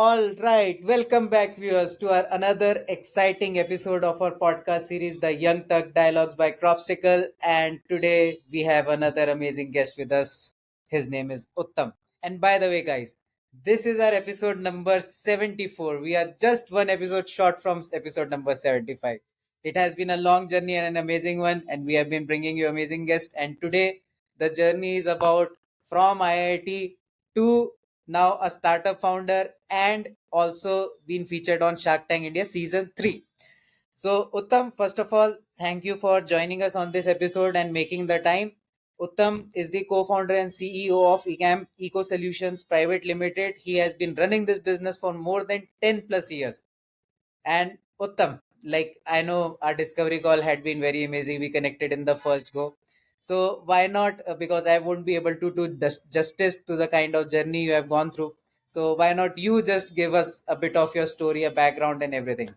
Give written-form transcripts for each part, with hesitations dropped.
All right, welcome back, viewers, to our another exciting episode of our podcast series, the Young Tuck Dialogues by Cropstickle. And today we have another amazing guest with us. His name is Uttam. And by the way, guys, this is our episode number 74. We are just one episode short from episode number 75. It has been a long journey and an amazing one, and we have been bringing you amazing guests. And today, the journey is about from IIT to now a startup founder and also been featured on Shark Tank India season 3. So, Uttam, first of all, thank you for joining us on this episode and making the time. Uttam is the co-founder and CEO of Ecam Eco Solutions Private Limited. He has been running this business for more than 10 plus years. And Uttam, like I know our discovery call had been very amazing. We connected in the first go. So why not? Because I won't be able to do justice to the kind of journey you have gone through. So why not you just give us a bit of your story, a background, and everything?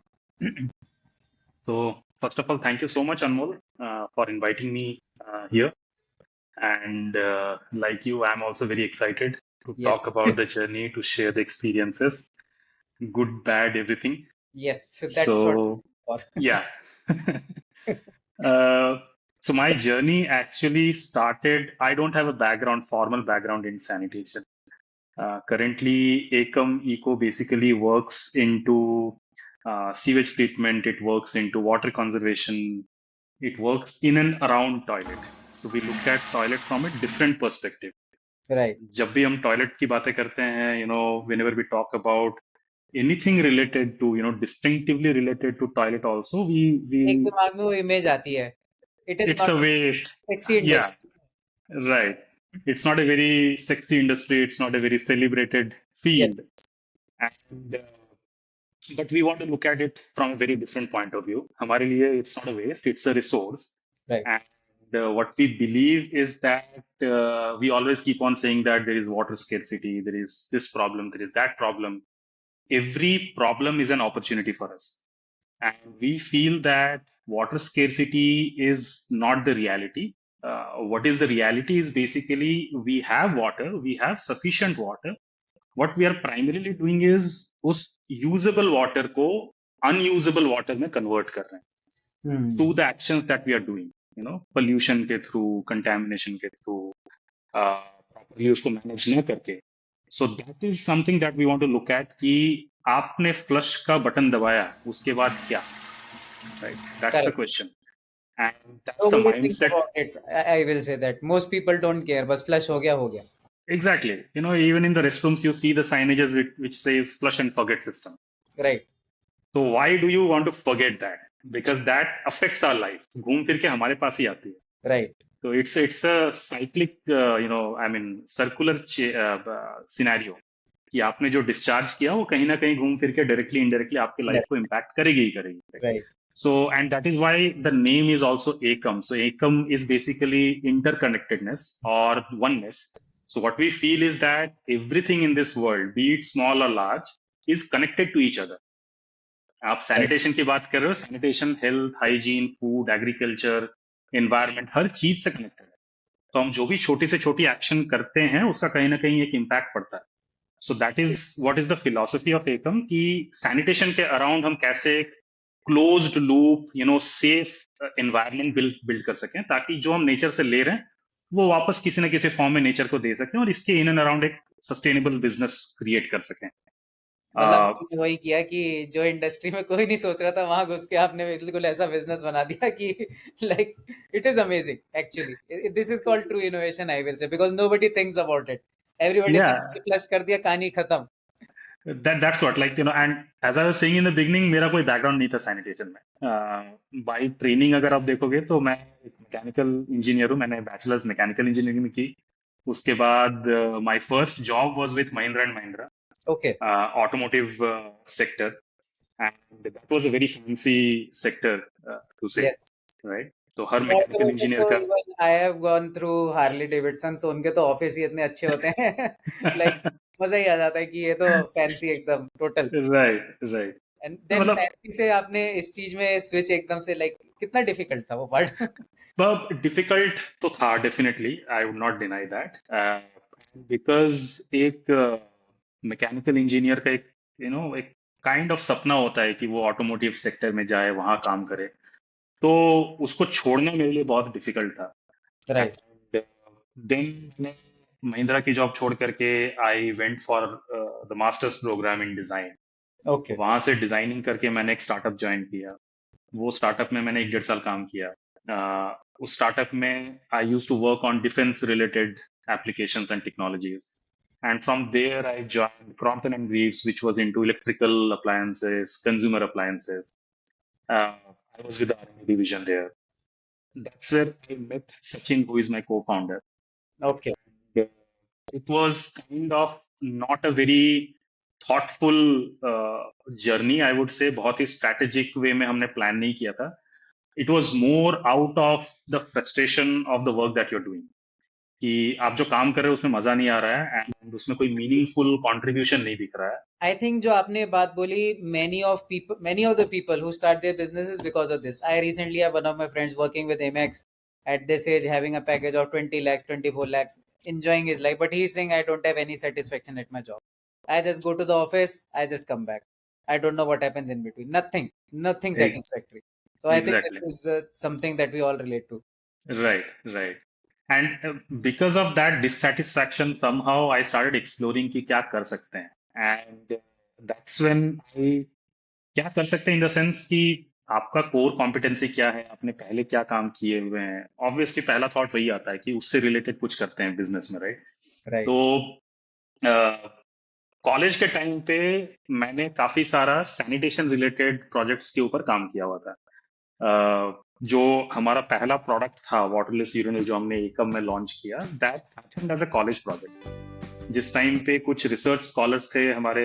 So, first of all, thank you so much, Anmol, for inviting me here. And like you, I'm also very excited to talk Yes, about the journey, to share the experiences, good, bad, everything. yes, so that's what. So, For. yeah. uh, so, my journey actually started, I don't have a formal background in sanitation. Currently, Ecom Eco basically works into sewage treatment, it works into water conservation, it works in and around toilet. So we look at toilet from a different perspective. Right. जब भी हम toilet की बातें करते हैं, whenever we talk about anything related to, distinctively related to toilet also, we एक दिमाग में वो इमेज आती है. It is it's not a a waste. sexy Yeah, industry. right. It's not a very sexy industry. It's not a very celebrated Yes. field. And but we want to look at it from a very different point of view. हमारे लिए it's not a waste, it's a resource. Right. And what we believe is that we always keep on saying that there is water scarcity, there is this problem, there is that problem. Every problem is an opportunity for us. And we feel that water scarcity is not the reality. What is the reality is basically we have water, we have sufficient water. What we are primarily doing is उस usable water को unusable water में convert कर रहे हैं through the actions that we are doing, pollution के through, contamination के through, properly उसको manage न करके. So that is something that we want to look at कि आपने flush का button दबाया उसके बाद क्या, right? That's the Correct. question. And that's the Nobody thinks mindset. about it. I will say that most people don't care. बस flush हो गया हो गया. Exactly. Even in the restrooms, you see the signages which says flush and forget system. Right. So why do you want to forget that? Because that affects our life. घूम फिर के हमारे पास ही आती है. Right. So it's a cyclic, circular scenario. कि आपने जो discharge किया वो कहीं ना कहीं घूम फिर के डायरेक्टली इनडायरेक्टली आपके लाइफ को इम्पैक्ट करेगी ही करेगी. Right. So, and that is why the name is also ACOM. So ACOM is basically interconnectedness or oneness. So what we feel is that everything in this world, be it small or large, is connected to each other. आप sanitation की बात कर रहे हो, sanitation health, hygiene, food, agriculture, environment, हर चीज से connected है. तो हम जो भी छोटी से छोटी एक्शन करते हैं उसका कहीं ना कहीं एक इम्पैक्ट पड़ता है. सो that is what is the philosophy of एकम कि सैनिटेशन के अराउंड हम कैसे closed loop safe environment build कर सकें ताकि जो हम नेचर से ले रहे हैं वो वापस किसी न किसी फॉर्म में नेचर को दे सकें और इसके इन एंड अराउंड एक सस्टेनेबल बिजनेस क्रिएट कर सकें. मतलब आपने वही किया कि जो इंडस्ट्री में कोई नहीं सोच रहा था वहां घुस के आपने बिल्कुल ऐसा बिजनेस बना दिया कि like it is amazing actually this is called true innovation I will say because nobody thinks about it everybody thinks flush कर दिया कहानी खत्म. That's what, and as I was saying in the beginning, मेरा कोई background नहीं था sanitation में. By training अगर आप देखोगे तो मैं एक मैकेनिकल इंजीनियर हूँ. मैंने बैचलर्स मैकेनिकल इंजीनियरिंग में की. उसके बाद my first job was with Mahindra and Mahindra, okay, automotive sector, and that was a very fancy sector to say, yes. Right. तो हर मैकेनिकल इंजीनियर का I have gone through Harley Davidson, so उनके तो office ही इतने अच्छे होते हैं लाइक मजा ही आ जाता है कि ये तो फैंसी एकदम टोटल. Right right. एंड तो देन मतलब फैंसी से आपने इस चीज में स्विच एकदम से लाइक कितना डिफिकल्ट था वो पार्ट? डिफिकल्ट तो था definitely, I would not deny that, because एक मैकेनिकल इंजीनियर का एक एक काइंड ऑफ सपना होता है कि वो ऑटोमोटिव सेक्टर में जाए, वहां काम करे। तो उसको छोड़ना मेरे लिए बहुत डिफिकल्ट था। राइट। एंड देन मैंने महिंद्रा की जॉब छोड़ करके I went for the masters program in design. Okay. वहां से डिजाइनिंग करके मैंने एक स्टार्टअप ज्वाइन किया। वो स्टार्टअप में मैंने 1.5 साल काम किया। उस स्टार्टअप में I used to work on defence related applications and technologies. And from there, I joined Crompton and Reeves, which was into electrical appliances, consumer appliances. I was with the R&D division there. That's where I met Sachin, who is my co-founder. Okay. And, it was kind of not a very thoughtful journey, I would say. बहुत ही strategic way में हमने plan नहीं किया था. It was more out of the frustration of the work that you're doing. कि आप जो काम कर रहे हो उसमें मजा नहीं आ रहा है एंड उसमें कोई मीनिंगफुल कंट्रीब्यूशन नहीं दिख रहा है। आई थिंक जो आपने बात बोली, many of the people who start their businesses because of this. I recently have one of my friends working with Amex at this age, having a package of 20 lakhs, 24 lakhs, enjoying his life, but he's saying I don't have any satisfaction at my job. I just go to the office, I just come back. I don't know what happens in between. Nothing satisfactory. So I think exactly. this is something that we all relate to. Right, right. And because of that dissatisfaction somehow I started exploring कि क्या कर सकते हैं। And that's when I क्या कर सकते हैं in the sense कि आपका कोर कॉम्पिटेंसी क्या है, आपने पहले क्या काम किए हुए हैं। ऑब्वियसली पहला थॉट वही आता है कि उससे रिलेटेड कुछ करते हैं बिजनेस में, राइट? Right. तो कॉलेज के टाइम पे मैंने काफी सारा सैनिटेशन रिलेटेड प्रोजेक्ट्स के ऊपर काम किया हुआ था। जो हमारा पहला प्रोडक्ट था वाटरलेस यूरिनल, जो हमने एकम में लॉन्च किया, that happened as a college project. जिस टाइम पे कुछ रिसर्च स्कॉलर्स थे हमारे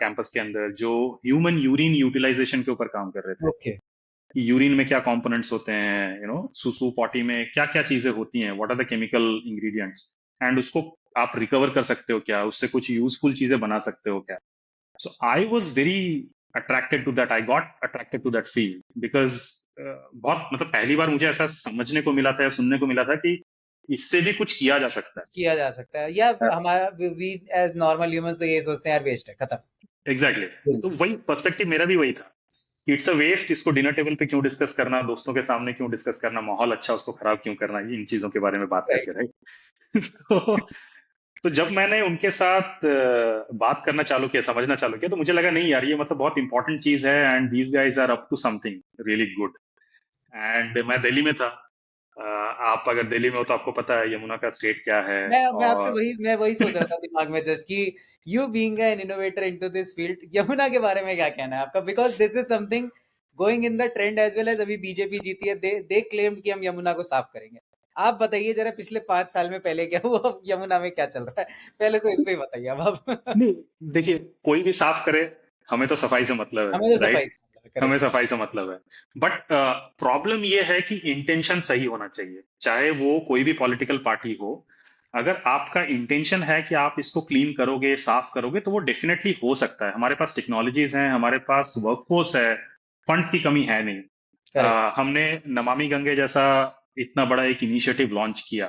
कैंपस के अंदर जो ह्यूमन यूरिन यूटिलाइजेशन के ऊपर काम कर रहे थे Okay. कि यूरिन में क्या कंपोनेंट्स होते हैं, सुसु पॉटी में क्या क्या चीजें होती हैं, what are the chemical ingredients, and उसको आप रिकवर कर सकते हो क्या, उससे कुछ यूजफुल चीजें बना सकते हो क्या। So I was very attracted to that. I got attracted to that field because बहुत मतलब पहली बार मुझे ऐसा समझने को मिला था या सुनने को मिला था कि इससे भी कुछ किया जा सकता किया जा सकता है, या है। हमारा वी एज नॉर्मल ह्यूमंस तो यही सोचते हैं यार वेस्ट है, खत्म। Exactly exactly. तो वही पर्सपेक्टिव मेरा भी वही था कि इट्स अ वेस्ट, इसको डिनर टेबल पे क्यों डिस्कस करना, दोस्तों के सामने क्यों डिस्कस करना, माहौल अच्छा उसको खराब क्यों करना, ये इन चीजों के बारे में बात राइट। करके, राइट? तो जब मैंने उनके साथ बात करना चालू किया, समझना चालू किया, तो मुझे लगा नहीं यार, ये मतलब बहुत इंपॉर्टेंट चीज है and these guys are up to something really good. And मैं दिल्ली में था। आप अगर दिल्ली में हो तो आपको पता है यमुना का स्टेट क्या है। और मैं वही सोच रहा था दिमाग में जस्ट कि you being an innovator into this field, Yamuna के बारे में क्या कहना है आपका? Because this is something going in the trend as well as. अभी बीजेपी जीती है, दे क्लेम्ड कि हम यमुना को साफ करेंगे। आप बताइए जरा, पिछले 5 साल में पहले क्या हुआ, अब यमुना में क्या चल रहा है? पहले तो इस पे ही बताइए अब आप। नहीं, देखिए, कोई भी साफ करे, हमें तो सफाई से मतलब हमें तो है, सफाई राइट? से हमें करेक्ट। सफाई से मतलब है। बट प्रॉब्लम ये है कि इंटेंशन सही होना चाहिए, चाहे वो कोई भी पॉलिटिकल पार्टी हो। अगर आपका इंटेंशन है कि आप इसको क्लीन करोगे, साफ करोगे, तो वो डेफिनेटली हो सकता है। हमारे पास टेक्नोलॉजीज हैं, हमारे पास वर्कफोर्स है, फंड्स की कमी है नहीं। करेक्ट। हमने नमामि गंगे जैसा इतना बड़ा एक इनिशिएटिव लॉन्च किया।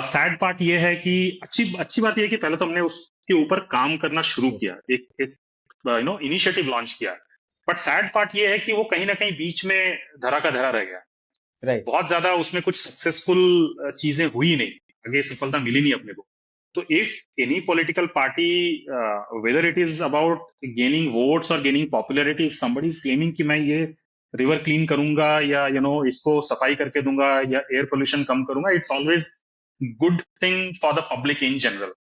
सैड पार्ट ये है कि अच्छी अच्छी बात ये है कि पहले तो हमने उसके ऊपर काम करना शुरू किया, एक एक इनिशिएटिव लॉन्च किया। बट सैड पार्ट ये है कि वो कहीं ना कहीं बीच में धरा का धरा रह गया। राइट। बहुत ज्यादा उसमें कुछ सक्सेसफुल चीजें हुई नहीं, आगे सफलता मिली नहीं अपने को। तो if any political party, whether it is about gaining votes और gaining popularity, if somebody is claiming कि मैं ये रिवर क्लीन करूंगा या इसको सफाई करके दूंगा या एयर पोल्यूशन कम करूंगा, it's always good thing for the public in general,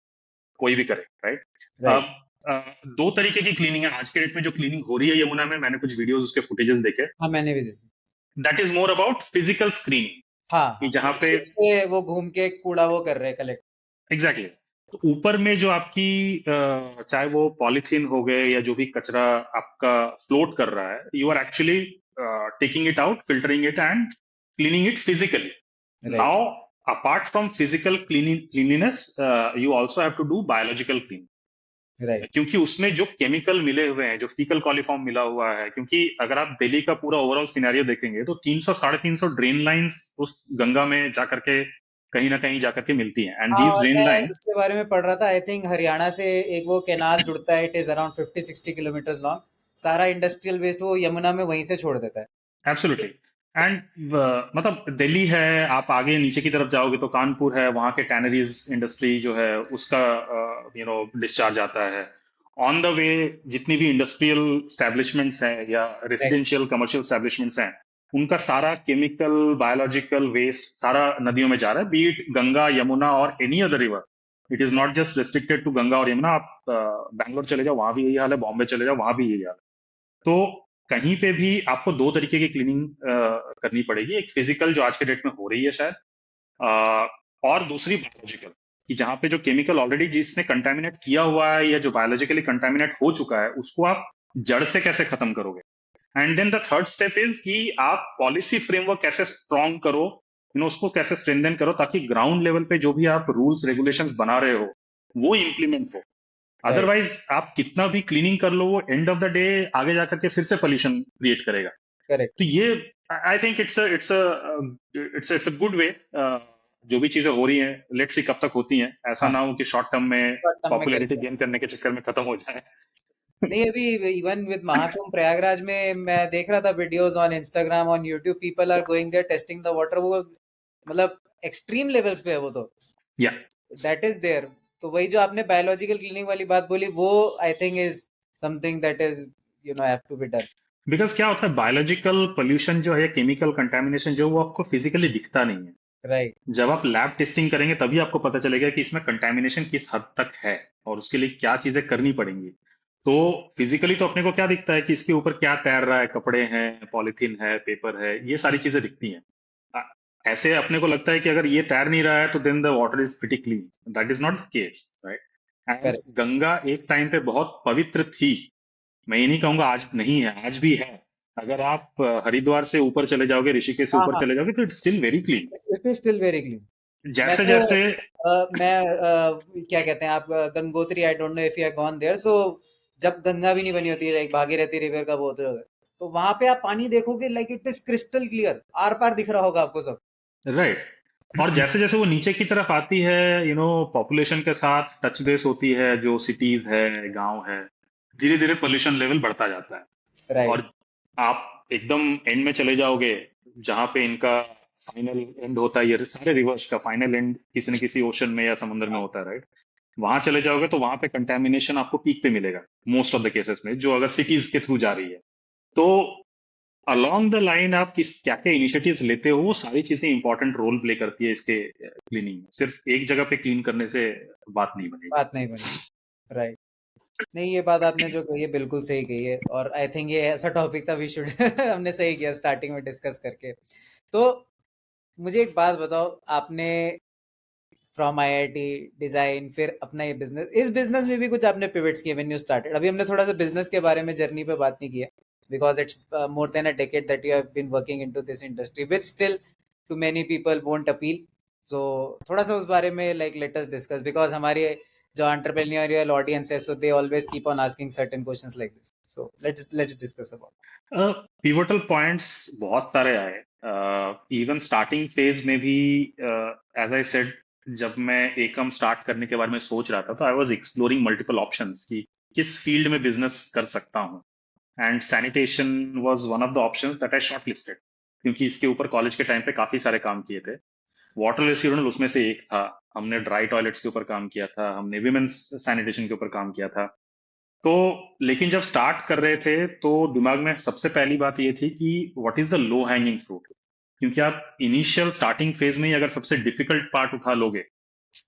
कोई भी करे, राइट? राइट। अब दो तरीके की क्लीनिंग है आज के डेट में। जो क्लीनिंग हो रही है यमुना में, मैंने कुछ वीडियोस उसके फुटेजेस देखे। हाँ, मैंने भी देखी। That is more about physical screening, हाँ कि हाँ, जहां पे शिप से वो घूम के कूड़ा वो कर रहे हैं कलेक्ट। एग्जैक्टली exactly, तो ऊपर में जो आपकी चाहे वो पॉलीथीन हो गए या जो भी कचरा आपका फ्लोट कर रहा है, you are actually taking it out, filtering it and cleaning it physically. Right. Now apart from physical cleanliness, you also have to do biological clean, right. क्योंकि उसमें जो केमिकल मिले हुए हैं, जो फीकल कॉलीफॉर्म मिला हुआ है। क्योंकि अगर आप दिल्ली का पूरा ओवरऑल सिनेरियो देखेंगे तो 300 350 ड्रेन लाइंस उस गंगा में जा करके कहीं ना कहीं जाकर के मिलती हैं, एंड हाँ, दीज और ड्रेन मैं लाइंस। इसके बारे में पढ़ रहा था, आई थिंक हरियाणा से एक वो कैनाल जुड़ता है, it is around 50-60 kilometre long. सारा इंडस्ट्रियल वेस्ट वो यमुना में वहीं से छोड़ देता है। एब्सोल्युटली। एंड मतलब दिल्ली है, आप आगे नीचे की तरफ जाओगे तो कानपुर है, वहाँ के टैनरीज इंडस्ट्री जो है उसका डिस्चार्ज आता है। ऑन द वे जितनी भी इंडस्ट्रियल स्टैब्लिशमेंट्स हैं या Correct, रेसिडेंशियल कमर्शियल स्टैब्लिशमेंट्स हैं, उनका सारा केमिकल बायोलॉजिकल वेस्ट सारा नदियों में जा रहा है, बी इट गंगा यमुना और any other river. It is not just restricted to Ganga और यमुना। आप बैंगलोर चले जाओ, वहां भी यही हाल है, बॉम्बे चले जाओ, वहां भी यही हाल है। तो कहीं पे भी आपको दो तरीके की क्लीनिंग करनी पड़ेगी, एक फिजिकल जो आज के डेट में हो रही है शायद, अ, और दूसरी बायोलॉजिकल, कि जहां पे जो केमिकल ऑलरेडी जिसने कंटेमिनेट किया हुआ है या जो बायोलॉजिकली कंटेमिनेट हो चुका है उसको आप जड़ से कैसे खत्म करोगे। And then the third step is कि आप पॉलिसी फ्रेमवर्क कैसे स्ट्रॉन्ग करो, उसको कैसे स्ट्रेंथन करो, ताकि ग्राउंड लेवल पे जो भी आप रूल्स रेगुलेशंस बना रहे हो वो इम्प्लीमेंट हो। right, अदरवाइज आप कितना भी क्लीनिंग कर लो, वो एंड ऑफ द डे आगे जाकर के फिर से पोल्यूशन क्रिएट करेगा। correct. तो ये I think it's a good way. जो भी चीजें हो रही हैं, लेट्स सी कब तक होती हैं, ऐसा हाँ, ना हो कि शॉर्ट टर्म में short term में कर पॉपुलैरिटी दिया। गेन करने के चक्कर में खत्म हो जाए। नहीं, अभी इवन विद महाकुंभ प्रयागराज में मैं देख रहा था videos on Instagram, on YouTube, people are going there testing the water. वो मतलब एक्सट्रीम लेवल्स पे है वो तो, या दैट इज देयर। तो वही जो आपने बायोलॉजिकल क्लीनिंग वाली बात बोली, वो I think is something that is have to be done. Because क्या होता है, बायोलॉजिकल पोल्यूशन जो है, केमिकल कंटेमिनेशन जो, वो आपको फिजिकली दिखता नहीं है। राइट, जब आप लैब टेस्टिंग करेंगे तभी आपको पता चलेगा कि इसमें कंटेमिनेशन किस हद तक है और उसके लिए क्या चीजें करनी पड़ेंगी। तो फिजिकली तो अपने को क्या दिखता है कि इसके ऊपर क्या तैर रहा है, कपड़े हैं, पॉलिथीन है, पेपर है, ये सारी चीजें दिखती हैं। अ, ऐसे अपने को लगता है कि अगर ये तैर नहीं रहा है तो then the water is pretty clean. That is not the case, right. And correct. Ganga एक टाइम पे बहुत पवित्र थी। मैं ये नहीं कहूंगा आज नहीं है, आज भी है। अगर आप हरिद्वार से ऊपर चले जाओगे, ऋषिकेश से हाँ, ऊपर हाँ, चले जाओगे, तो it's still very clean. It is still very clean. मैं जैसे तो जैसे क्या कहते हैं आप, Gangotri, I don't know if you have gone there. So जब गंगा भी नहीं बनी होती है, लाइक भागीरथी रिवर का वो होते होते, तो वहां पे आप पानी देखोगे, like it is crystal clear, आर पार दिख रहा होगा आपको सब। राइट। और जैसे जैसे वो नीचे की तरफ आती है, पॉपुलेशन के साथ टच बेस होती है, जो सिटीज है, गांव है, धीरे धीरे पोल्यूशन लेवल बढ़ता जाता है। राइट, और आप एकदम एंड में चले जाओगे, जहां पे इनका फाइनल एंड होता है, ये सारे रिवर्स का फाइनल एंड किसी न किसी ओशन में या समुद्र में होता है, राइट। वहां चले जाओगे तो वहां पे कंटेमिनेशन आपको पीक पे मिलेगा, मोस्ट ऑफ द केसेस में, जो अगर सिटीज के थ्रू जा रही है। तो अलोंग द लाइन आप किस क्या क्या इनिशिएटिव्स लेते हो, वो सारी चीजें इंपॉर्टेंट रोल प्ले करती है इसके क्लीनिंग में। सिर्फ एक जगह पे क्लीन करने से बात नहीं बनेगी। बात नहीं बनी। राइट। नहीं, ये बात आपने जो कही है बिल्कुल सही कही है, और आई थिंक ये ऐसा टॉपिक था वी शुड हमने सही किया स्टार्टिंग में डिस्कस करके। तो मुझे एक बात बताओ, आपने फ्रॉम आईआईटी डिजाइन, फिर अपना ये बिजनेस, इस बिजनेस में भी कुछ आपने पिवट्स किए व्हेन यू स्टार्टेड। अभी हमने थोड़ा सा बिजनेस के बारे में, जर्नी पे बात नहीं किया, because it's more than a decade that you have been working into this industry which still too many people won't appeal. So थोड़ा सा उस बारे में like let us discuss, because हमारे जो एंटरप्रेन्योरियल ऑडियंस है, so they always keep on asking certain questions like this. So let's discuss about. Pivotal points बहुत सारे आए। इवन स्टार्टिंग फेज में भी, एज आई सेड, जब मैं एकम स्टार्ट करने के बारे में सोच रहा था, तो I was exploring multiple options कि किस फील्ड में बिजनेस कर सकता हूँ। And sanitation was one of the options that I short listed, क्योंकि इसके ऊपर कॉलेज के टाइम पे काफी सारे काम किए थे। वाटर रेसिड्यूल उसमें से एक था। हमने ड्राई टॉयलेट्स के ऊपर काम किया था, हमने विमेन्स सैनिटेशन के ऊपर काम किया था। तो लेकिन जब स्टार्ट कर रहे थे तो दिमाग में सबसे पहली बात ये थी कि what is the low hanging fruit. क्योंकि आप इनिशियल स्टार्टिंग फेज में ही अगर सबसे डिफिकल्ट पार्ट उठा लोगे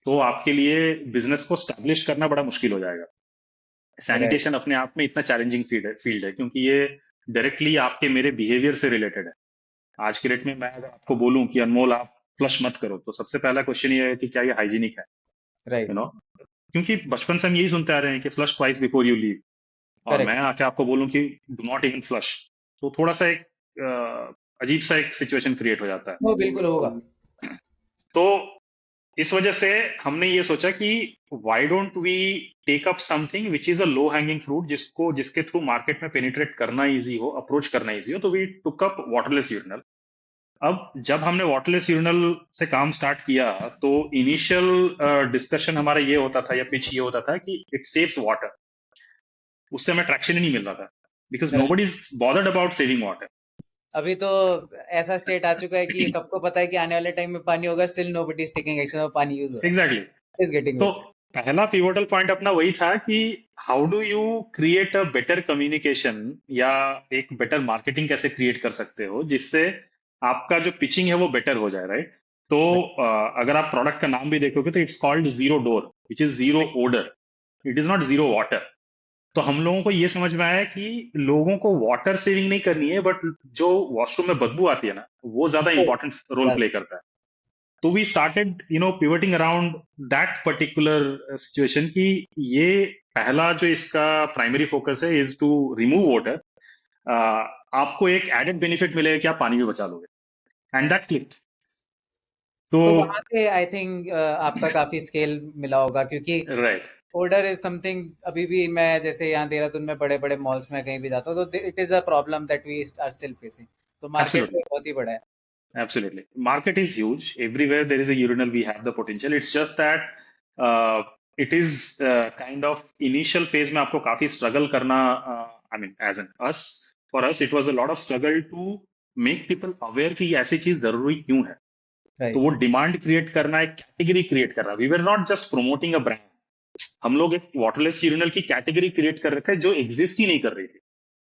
तो आपके लिए बिजनेस को स्टैब्लिश करना बड़ा मुश्किल हो जाएगा। राइट, सैनिटेशन अपने आप में इतना चैलेंजिंग फील्ड है क्योंकि ये डायरेक्टली आपके मेरे बिहेवियर से रिलेटेड है। आज के डेट में मैं अगर आपको बोलूं कि अनमोल आप फ्लश मत करो, तो सबसे पहला क्वेश्चन ये है कि क्या ये हाइजीनिक है। राइट, यू नो क्योंकि बचपन से हम यही सुनते आ रहे हैं कि flush twice before you leave, और मैं करेक्ट। आके आपको बोलूं कि डू नॉट इवन फ्लश, तो थोड़ा सा एक अजीब सा एक सिचुएशन क्रिएट हो जाता है। वो बिल्कुल होगा। तो इस वजह से हमने ये सोचा कि why don't we take up something which is a low hanging fruit, जिसके थ्रू मार्केट में पेनिट्रेट करना इजी हो, अप्रोच करना इजी हो। तो we took up waterless urinal. अब जब हमने वाटरलेस यूरिनल से काम स्टार्ट किया, तो इनिशियल डिस्कशन हमारा ये होता था या पिच ये होता था कि इट सेव्स वाटर। उससे हमें ट्रैक्शन ही नहीं मिल रहा था, because no Right. Body is bothered about saving water. अभी तो ऐसा स्टेट आ चुका है कि सबको पता है कि आने वाले टाइम में पानी होगा, still nobody is taking action और पानी यूज हो रहा एग्जैक्टली। है, इज गेटिंग तो वेस्टेड। पहला पिवोटल पॉइंट अपना वही था कि how do you create a better communication, या एक बेटर मार्केटिंग कैसे क्रिएट कर सकते हो जिससे आपका जो पिचिंग है वो बेटर हो जाए, राइट? तो अगर आप प्रोडक्ट का नाम भी देखोगे तो it's called zero door, which is zero odour. It is not zero water. तो हम लोगों को ये समझ में आया कि लोगों को वाटर सेविंग नहीं करनी है, बट जो वॉशरूम में बदबू आती है ना, वो ज्यादा इंपॉर्टेंट रोल प्ले करता है। तो we started pivoting around that particular situation कि ये पहला जो इसका प्राइमरी फोकस है इज टू रिमूव वाटर। आपको एक एडेड बेनिफिट मिलेगा कि आप पानी भी बचा लोगे, एंड दैट क्लिक्ड। तो तो वहां से आई थिंक आपका काफी स्केल मिला होगा, क्योंकि राइट, ओडर इज समथिंग। अभी भी मैं जैसे यहाँ देहरादून में बड़े बड़े मॉल्स में कहीं भी जाता हूँ तो it is a problem that we are still facing. तो मार्केट एब्सोल्युटली, बहुत ही बड़ा है। Absolutely. Market is huge, everywhere there is a urinal we have the potential. It's just that it is kind of initial phase में आपको काफी struggle करना। I mean as an us, for us it was a lot of struggle to make people aware कि ये ऐसी चीज जरूरी क्यों है। तो राइट। वो डिमांड क्रिएट करना, एक कैटेगरी क्रिएट करना। We were not just promoting a brand, हम लोग एक वाटरलेस यूरिनल की कैटेगरी क्रिएट कर रहे थे जो एग्जिस्ट ही नहीं कर रही थी।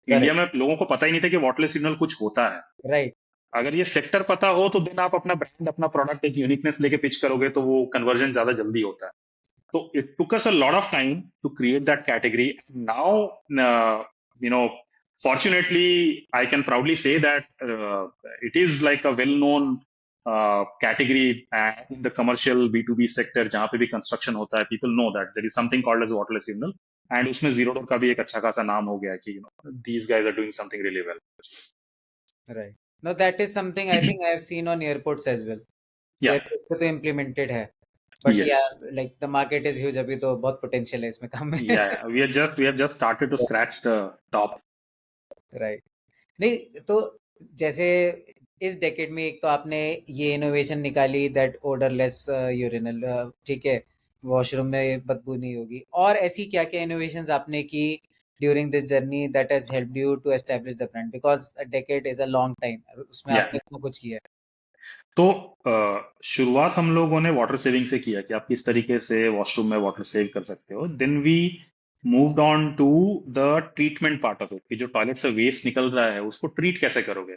India correct. में लोगों को पता ही नहीं था कि वाटरलेस यूरिनल कुछ होता है। राइट। अगर ये सेक्टर पता हो तो देन आप अपना ब्रांड, अपना प्रोडक्ट एक यूनिकनेस लेके पिच करोगे तो वो कन्वर्जन ज्यादा जल्दी होता है। तो it took us a lot of time to create that category. Now you know fortunately I can proudly say that it is like a well known category in the commercial B2B sector, जहां पे भी construction होता है, people know that there is something called as waterless signal, and उसमें zero door का भी एक अच्छा खासा नाम हो गया है कि these guys are doing something really well. Right. No, that is something I think I have seen on airports as well. Yeah, airport पे तो इम्प्लीमेंटेड है, but yeah yes. Like the market is huge, अभी तो बहुत potential है इसमें काम में। Yeah, we have just started to scratch the top. Right. नहीं तो जैसे इस डेकेड में एक तो आपने ये इनोवेशन निकाली दैट ओडरलेस यूरिनल, ठीक है, वॉशरूम में बदबू नहीं होगी, और ऐसी क्या क्या इनोवेशंस आपने की during this journey that has helped you to establish the brand, because a decade is a long time, उसमें Yeah. आपने इतना कुछ किया तो शुरुआत हम लोगों ने वाटर सेविंग से किया कि आप किस तरीके से वॉशरूम में वाटर सेव कर सकते हो। Then we moved on to the treatment part of it, कि जो टॉयलेट से वेस्ट निकल रहा है उसको ट्रीट कैसे करोगे,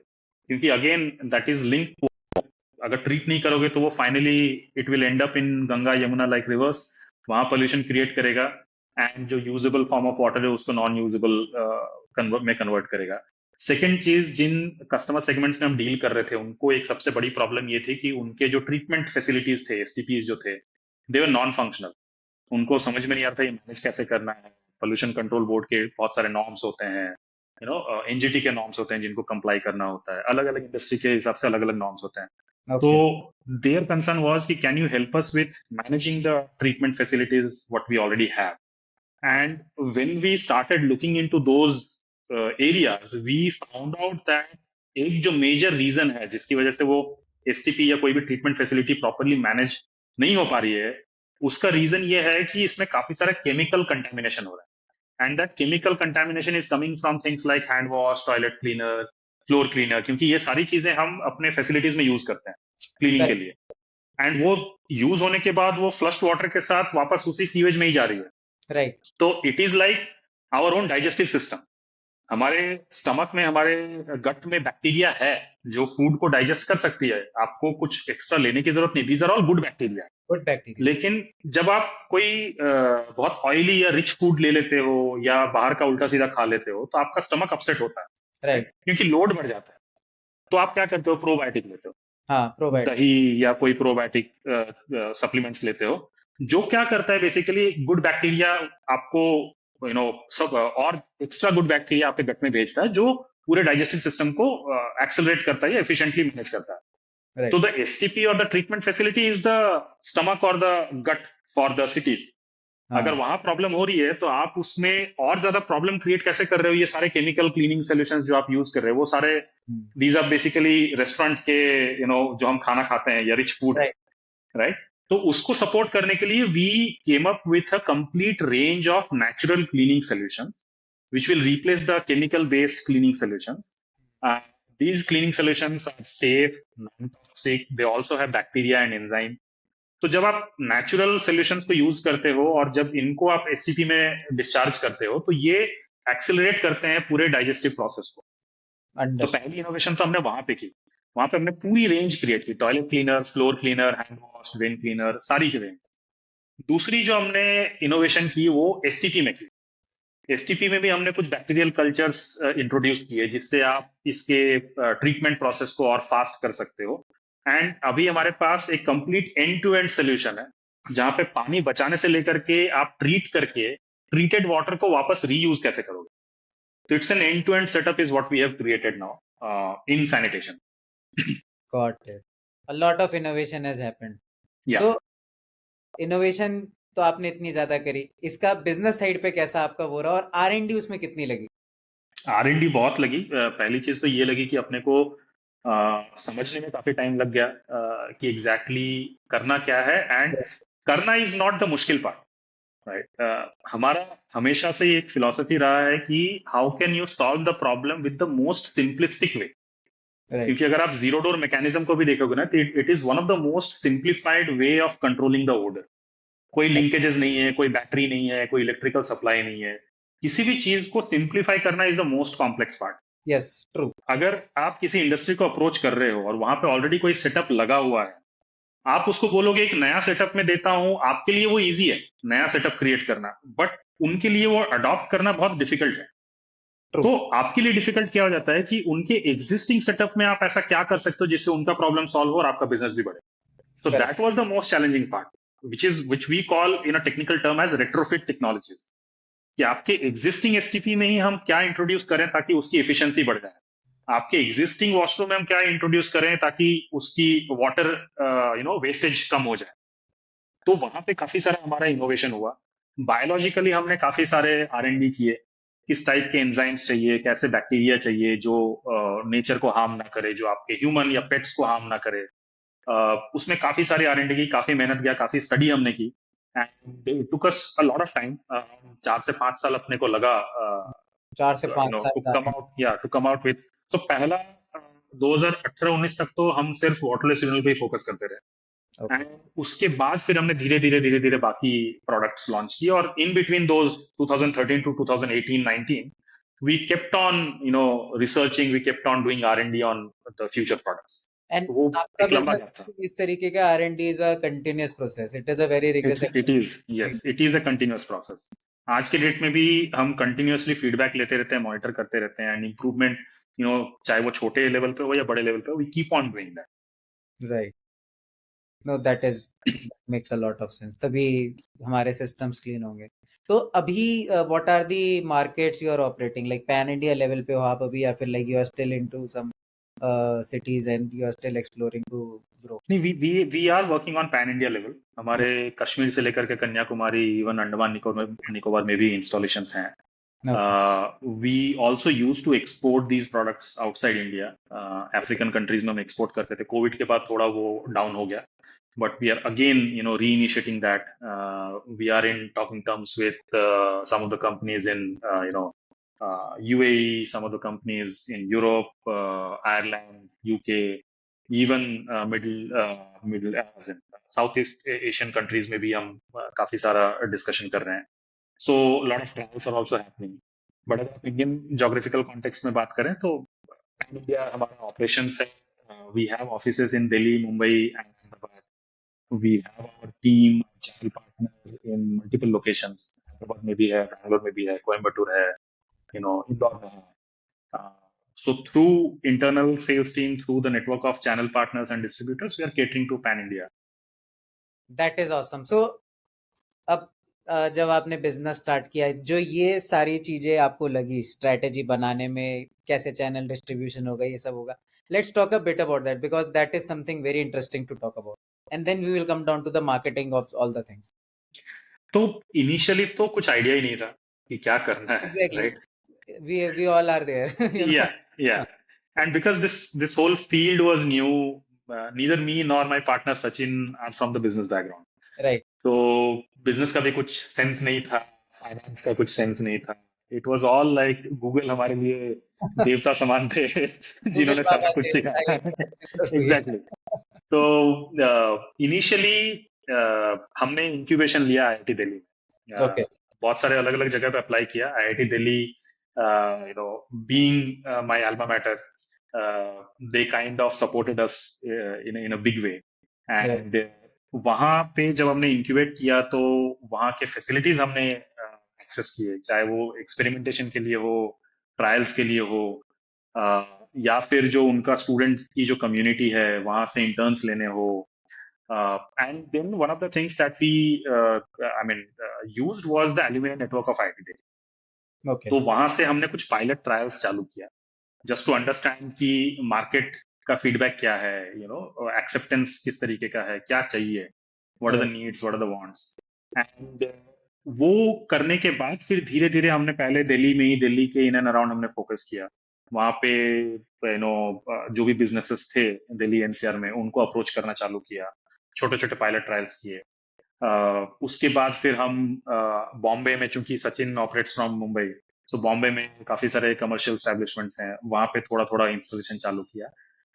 क्योंकि अगेन दैट इज लिंक। अगर ट्रीट नहीं करोगे तो वो finally it will and up in Ganga Yamuna like reverse, वहां पोल्यूशन क्रिएट करेगा, एंड जो यूजेबल फॉर्म ऑफ वाटर है उसको नॉन यूजेबल में कन्वर्ट करेगा। सेकेंड चीज, जिन कस्टमर सेगमेंट्स में हम डील कर रहे थे उनको एक सबसे बड़ी प्रॉब्लम ये थी कि उनके जो ट्रीटमेंट फैसिलिटीज थे, एसटीपीज जो थे, दे वर नॉन फंक्शनल। उनको समझ में नहीं आता ये मैनेज कैसे करना है। पोल्यूशन कंट्रोल बोर्ड के बहुत सारे नॉर्म्स होते हैं, एनजीटी के नॉर्म्स होते हैं जिनको कंप्लाई करना होता है, अलग अलग इंडस्ट्री के हिसाब से अलग अलग नॉर्म्स होते हैं। है। तो ओके। their concern was कि can you help us with managing the treatment facilities what we already have. And when we started looking into those areas, we found out that एक जो मेजर रीजन है जिसकी वजह से वो STP या कोई भी ट्रीटमेंट फैसिलिटी प्रॉपरली मैनेज नहीं हो पा रही है, उसका रीजन ये है कि इसमें काफी सारा केमिकल कंटेमिनेशन हो रहा है। And that chemical contamination is coming from things like hand wash, toilet cleaner, floor cleaner, क्योंकि ये सारी चीजें हम अपने फैसिलिटीज में यूज करते हैं क्लीनिंग के करेक्ट। लिए। एंड वो यूज होने के बाद वो फ्लश्ड वाटर के साथ वापस उसी सीवेज में ही जा रही है। राइट। तो it is like our own digestive system. हमारे स्टमक में, हमारे गट में बैक्टीरिया है जो फूड को डाइजेस्ट कर सकती है, आपको कुछ एक्स्ट्रा लेने की जरूरत नहीं। These are all good bacteria. Good bacteria. लेकिन जब आप कोई बहुत ऑयली या रिच फूड ले लेते हो या बाहर का उल्टा सीधा खा लेते हो तो आपका स्टमक अपसेट होता है, right? राइट। क्योंकि लोड बढ़ जाता है। तो आप क्या करते हो, प्रोबायोटिक लेते हो, हाँ, प्रोबायोटिक। दही या कोई प्रोबायोटिक सप्लीमेंट्स लेते हो, जो क्या करता है बेसिकली, गुड बैक्टीरिया आपको सब और एक्स्ट्रा गुड बैक्टीरिया आपके गट में भेजता है जो पूरे डाइजेस्टिव सिस्टम को एक्सेलरेट करता है या एफिशिएंटली मैनेज करता है। तो राइट। द एसटीपी और the treatment facility is the stomach और the gut for the cities. अगर हाँ। वहां प्रॉब्लम हो रही है तो आप उसमें और ज्यादा प्रॉब्लम क्रिएट कैसे कर रहे हो? ये सारे केमिकल क्लीनिंग सोल्यूशंस जो आप यूज कर रहे हो वो सारे, दीज आर बेसिकली रेस्टोरेंट के, जो हम खाना खाते हैं या रिच फूड है, राइट। राइट? तो उसको सपोर्ट करने के लिए we came up with a complete range of natural cleaning solutions which will replace the chemical based cleaning solutions. These cleaning solutions are safe, non-toxic, they also have bacteria and enzyme. तो जब आप natural solutions को use करते हो और जब इनको आप एसटीपी में डिस्चार्ज करते हो तो ये एक्सेलरेट करते हैं पूरे डाइजेस्टिव प्रोसेस को। तो अंडरस्टूड। पहली इनोवेशन तो हमने वहां पे की। वहां पे हमने पूरी रेंज क्रिएट की, toilet cleaner, floor cleaner, hand wash, drain cleaner, सारी की रेंज। दूसरी जो हमने इनोवेशन की वो एसटीपी में की। एसटीपी में भी हमने कुछ बैक्टीरियल कल्चर्स इंट्रोड्यूस किए जिससे आप इसके ट्रीटमेंट प्रोसेस को और फास्ट कर सकते हो। एंड अभी हमारे पास एक complete end to end solution है जहां पे पानी बचाने से लेकर के आप ट्रीट करके ट्रीटेड वाटर को वापस रीयूज कैसे करोगे। तो it's an end to end setup is what we have created now in sanitation. Got it. A lot of innovation has happened. Yeah so innovation तो आपने इतनी ज्यादा करी, इसका बिजनेस साइड पे कैसा आपका वो रहा और R&D उसमें कितनी लगी? R&D बहुत लगी। पहली चीज तो ये लगी कि अपने को समझने में काफी टाइम लग गया कि एग्जैक्टली करना क्या है। एंड करना इज नॉट द मुश्किल पार्ट, राइट? हमारा हमेशा से एक फिलॉसफी रहा है कि how can you solve the problem with the most simplistic way. Right. क्योंकि अगर आप जीरो डोर मैकेनिज्म को भी देखोगे ना तो it is one of the most simplified way of controlling the odour. कोई लिंकेजेस नहीं है, कोई बैटरी नहीं है, कोई इलेक्ट्रिकल सप्लाई नहीं है। किसी भी चीज को सिंप्लीफाई करना is the most complex part. Yes, true. अगर आप किसी इंडस्ट्री को अप्रोच कर रहे हो और वहां पे ऑलरेडी कोई सेटअप लगा हुआ है, आप उसको बोलोगे एक नया सेटअप में देता हूं, आपके लिए वो इजी है नया सेटअप क्रिएट करना, बट उनके लिए वो अडॉप्ट करना बहुत डिफिकल्ट है। ट्रू। तो आपके लिए डिफिकल्ट क्या हो जाता है कि उनके एग्जिस्टिंग सेटअप में आप ऐसा क्या कर सकते हो जिससे उनका प्रॉब्लम सॉल्व हो और आपका बिजनेस भी बढ़े। So correct. that was the most challenging part, which we call in a technical term as retrofit technologies. कि आपके एग्जिस्टिंग एसटीपी में ही हम क्या इंट्रोड्यूस करें ताकि उसकी एफिशिएंसी बढ़ जाए। आपके एग्जिस्टिंग वॉशरूम में हम क्या इंट्रोड्यूस करें ताकि उसकी वाटर वेस्टेज कम हो जाए। तो वहां पे काफी सारा हमारा इनोवेशन हुआ। बायोलॉजिकली हमने काफी सारे R&D किए। किस टाइप के एंजाइम्स चाहिए, कैसे बैक्टीरिया चाहिए जो नेचर को हार्म ना करे, जो आपके ह्यूमन या पेट्स को हार्म ना करे। उसमें काफी सारी R&D की, काफी मेहनत किया, काफी स्टडी हमने की। And it took us a lot of time. 4 से 5 साल अपने को लगा 4 से 5 साल टू कम काफी। आउट, या टू कम आउट विथ। तो पहला 2018-19 तक तो हम सिर्फ वाटरलेस यूनिट पे ही फोकस करते रहे। ओके। एंड उसके बाद फिर हमने धीरे धीरे बाकी प्रोडक्ट्स लॉन्च किए। और in between those 2013 to 2018-19 we kept on researching, we kept on doing R&D on the future products. And तो वो आपका एक लंबा बिजनेस गैप था। इस तरीके का R&D is a continuous process, it is a very it's regressive. It is yes, it is a continuous process. आज के डेट में भी हम कंटिन्यूअसली फीडबैक लेते रहते हैं, मॉनिटर करते रहते हैं, एंड इम्प्रूवमेंट, चाहे वो छोटे लेवल पे हो या बड़े लेवल पे हो, we keep on doing that. Right. No, that is makes a lot of sense, तभी हमारे सिस्टम्स क्लीन होंगे। तो अभी what are the markets you are operating, like pan India level पे हो आप अभी, या फिर like you are still into some cities and you are still exploring to grow? नहीं, we are working on pan India level. हमारे कश्मीर से लेकर के कन्याकुमारी, इवन अंडमान निकोबार में भी इंस्टॉलेशंस हैं। Okay. We also used to export these products outside India. African countries में हम export करते थे। कोविड के बाद थोड़ा वो डाउन हो गया, but we are again, reinitiating that. We are in talking terms with some of the companies in, UAE, some of the companies in Europe, Ireland, UK, even Middle Southeast Asian countries में भी हम काफी सारा discussion कर रहे हैं। So a lot of trials are also happening. But अगर आप इंडियन जोग्राफिकल कॉन्टेक्स्ट में बात करें तो पैन इंडिया हमारा ऑपरेशन है। We have offices in Delhi, Mumbai and Hyderabad. We have our team, channel partner in multiple locations. Hyderabad में भी है, बैंगलोर में भी है, कोयम्बटूर है, इंदौर में है। So through internal sales team, through the network of channel partners and distributors, we are catering to pan India. That is awesome. So अब जब आपने बिजनेस स्टार्ट किया, जो ये सारी चीजें आपको लगी स्ट्रेटेजी बनाने में, कैसे चैनल डिस्ट्रीब्यूशन होगा, ये सब होगा, let's talk a bit about that because that is something very interesting to talk about, and then we will come down to the marketing of all the things. तो initially तो कुछ idea ही नहीं था कि क्या करना है, Exactly. Right? We all are there, you know. Yeah, yeah. And because this whole field was new, neither me nor my partner Sachin are from the business background. Right. तो business का भी कुछ सेंस नहीं था, finance का कुछ sense नहीं था. It was all like Google हमारे लिए देवता समान थे Google जिन्होंने Baba सब कुछ says, I सिखाया. will see. एग्जैक्टली. तो इनिशियली हमने इंक्यूबेशन लिया आईआईटी दिल्ली में. Okay. बहुत सारे अलग अलग जगह पे अप्लाई किया. IIT Delhi, being my alma mater, they kind of supported us in a big way. Right. And वहां पे जब हमने इंक्यूबेट किया तो वहां के फैसिलिटीज हमने एक्सेस किए, चाहे वो एक्सपेरिमेंटेशन के लिए हो, ट्रायल्स के लिए हो, या फिर जो उनका स्टूडेंट की जो कम्युनिटी है वहां से इंटर्न्स लेने हो. And then one of the things that we I mean used was the aluminium network of IIT. Okay. तो वहां से हमने कुछ पायलट ट्रायल्स चालू किया, जस्ट टू अंडरस्टैंड कि मार्केट का फीडबैक क्या है, एक्सेप्टेंस किस तरीके का है, क्या चाहिए, what are the Right. Needs, what are the wants. And वो करने के बाद फिर धीरे धीरे हमने पहले दिल्ली में ही, दिल्ली के इन एंड अराउंड हमने फोकस किया. वहां पे जो भी बिजनेसेस थे दिल्ली एनसीआर में उनको अप्रोच करना चालू किया, छोटे छोटे पायलट ट्रायल्स किए. उसके बाद फिर हम बॉम्बे में, चूंकि सचिन ऑपरेट्स फ्रॉम मुंबई, सो बॉम्बे में काफी सारे कमर्शियल एस्टेब्लिशमेंट्स हैं, वहां पे थोड़ा थोड़ा इंस्टॉलेशन चालू किया.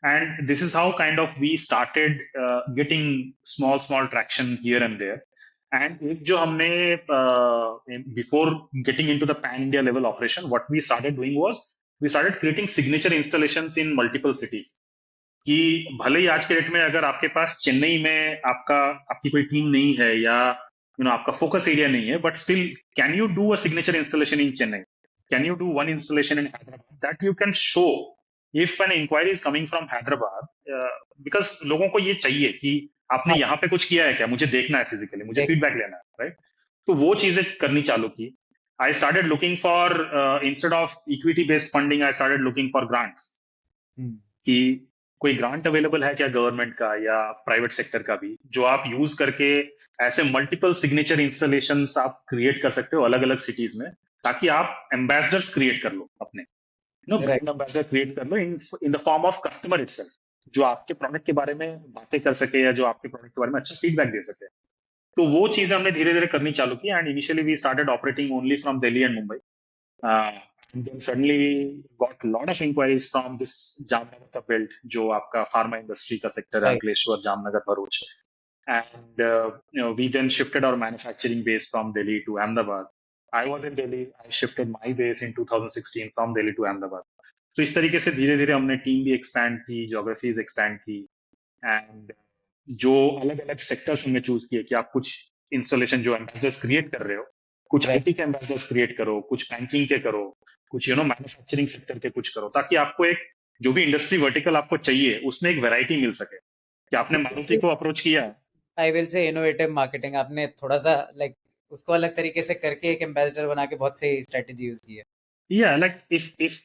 And this is how kind of we started getting small small traction here and there. And एक जो हमने before getting into the pan India level operation, what we started doing was we started creating signature installations in multiple cities. कि भले ही आज के date में अगर आपके पास चेन्नई में आपकी कोई टीम नहीं है, या आपका फोकस एरिया नहीं है, but still can you do a signature installation in Chennai, can you do one installation in Hyderabad, that you can show if an enquiry is coming from Hyderabad. Because लोगों को ये चाहिए कि आपने हाँ. यहाँ पे कुछ किया है क्या, मुझे देखना है फिजिकली, मुझे Right. फीडबैक लेना है, राइट? तो वो चीजें करनी चालू की. I started looking for, instead of equity based funding, I started looking for grants. Hmm. कि कोई ग्रांट अवेलेबल है क्या गवर्नमेंट का या प्राइवेट सेक्टर का भी, जो आप यूज करके ऐसे मल्टीपल सिग्नेचर इंस्टॉलेशन आप क्रिएट कर सकते हो अलग अलग सिटीज में, ताकि आप एम्बेसडर्स क्रिएट कर लो अपने, Right. ब्रांड एम्बेसडर क्रिएट कर लो in the form of customer itself, जो आपके प्रोडक्ट के बारे में बातें कर सके या जो आपके प्रोडक्ट के बारे में अच्छा फीडबैक दे सके. तो वो चीजें हमने धीरे धीरे करनी चालू की. And initially we started operating only from Delhi and Mumbai. And then suddenly we got a lot of inquiries from this Jamnagar का belt, जो आपका फार्मा इंडस्ट्री का सेक्टर है, Right. Ankleshwar, Jamnagar, Bharuch. And we then shifted our manufacturing base from Delhi to Ahmedabad. I was in Delhi. I shifted my base in 2016 from Delhi to Ahmedabad. तो इस तरीके से धीरे धीरे हमने टीम भी एक्सपैंड की, जोग्राफीज एक्सपैंड की. एंड जो अलग अलग सेक्टर्स हमने चूज किए कि आप कुछ इंस्टॉलेशन जो एम्बेसडर्स क्रिएट कर रहे हो, कुछ Right. आईटी के एम्बेसडर्स क्रिएट करो, कुछ बैंकिंग के करो, कुछ मैन्युफैक्चरिंग सेक्टर के कुछ करो, ताकि आपको एक जो भी इंडस्ट्री वर्टिकल आपको चाहिए उसमें एक वैरायटी मिल सके. कि आपने मारुति को अप्रोच किया. I will say innovative marketing, आपने थोड़ा सा लाइक उसको अलग तरीके से करके एक एम्बेसडर बना के बहुत सही स्ट्रेटेजी यूज की है. या like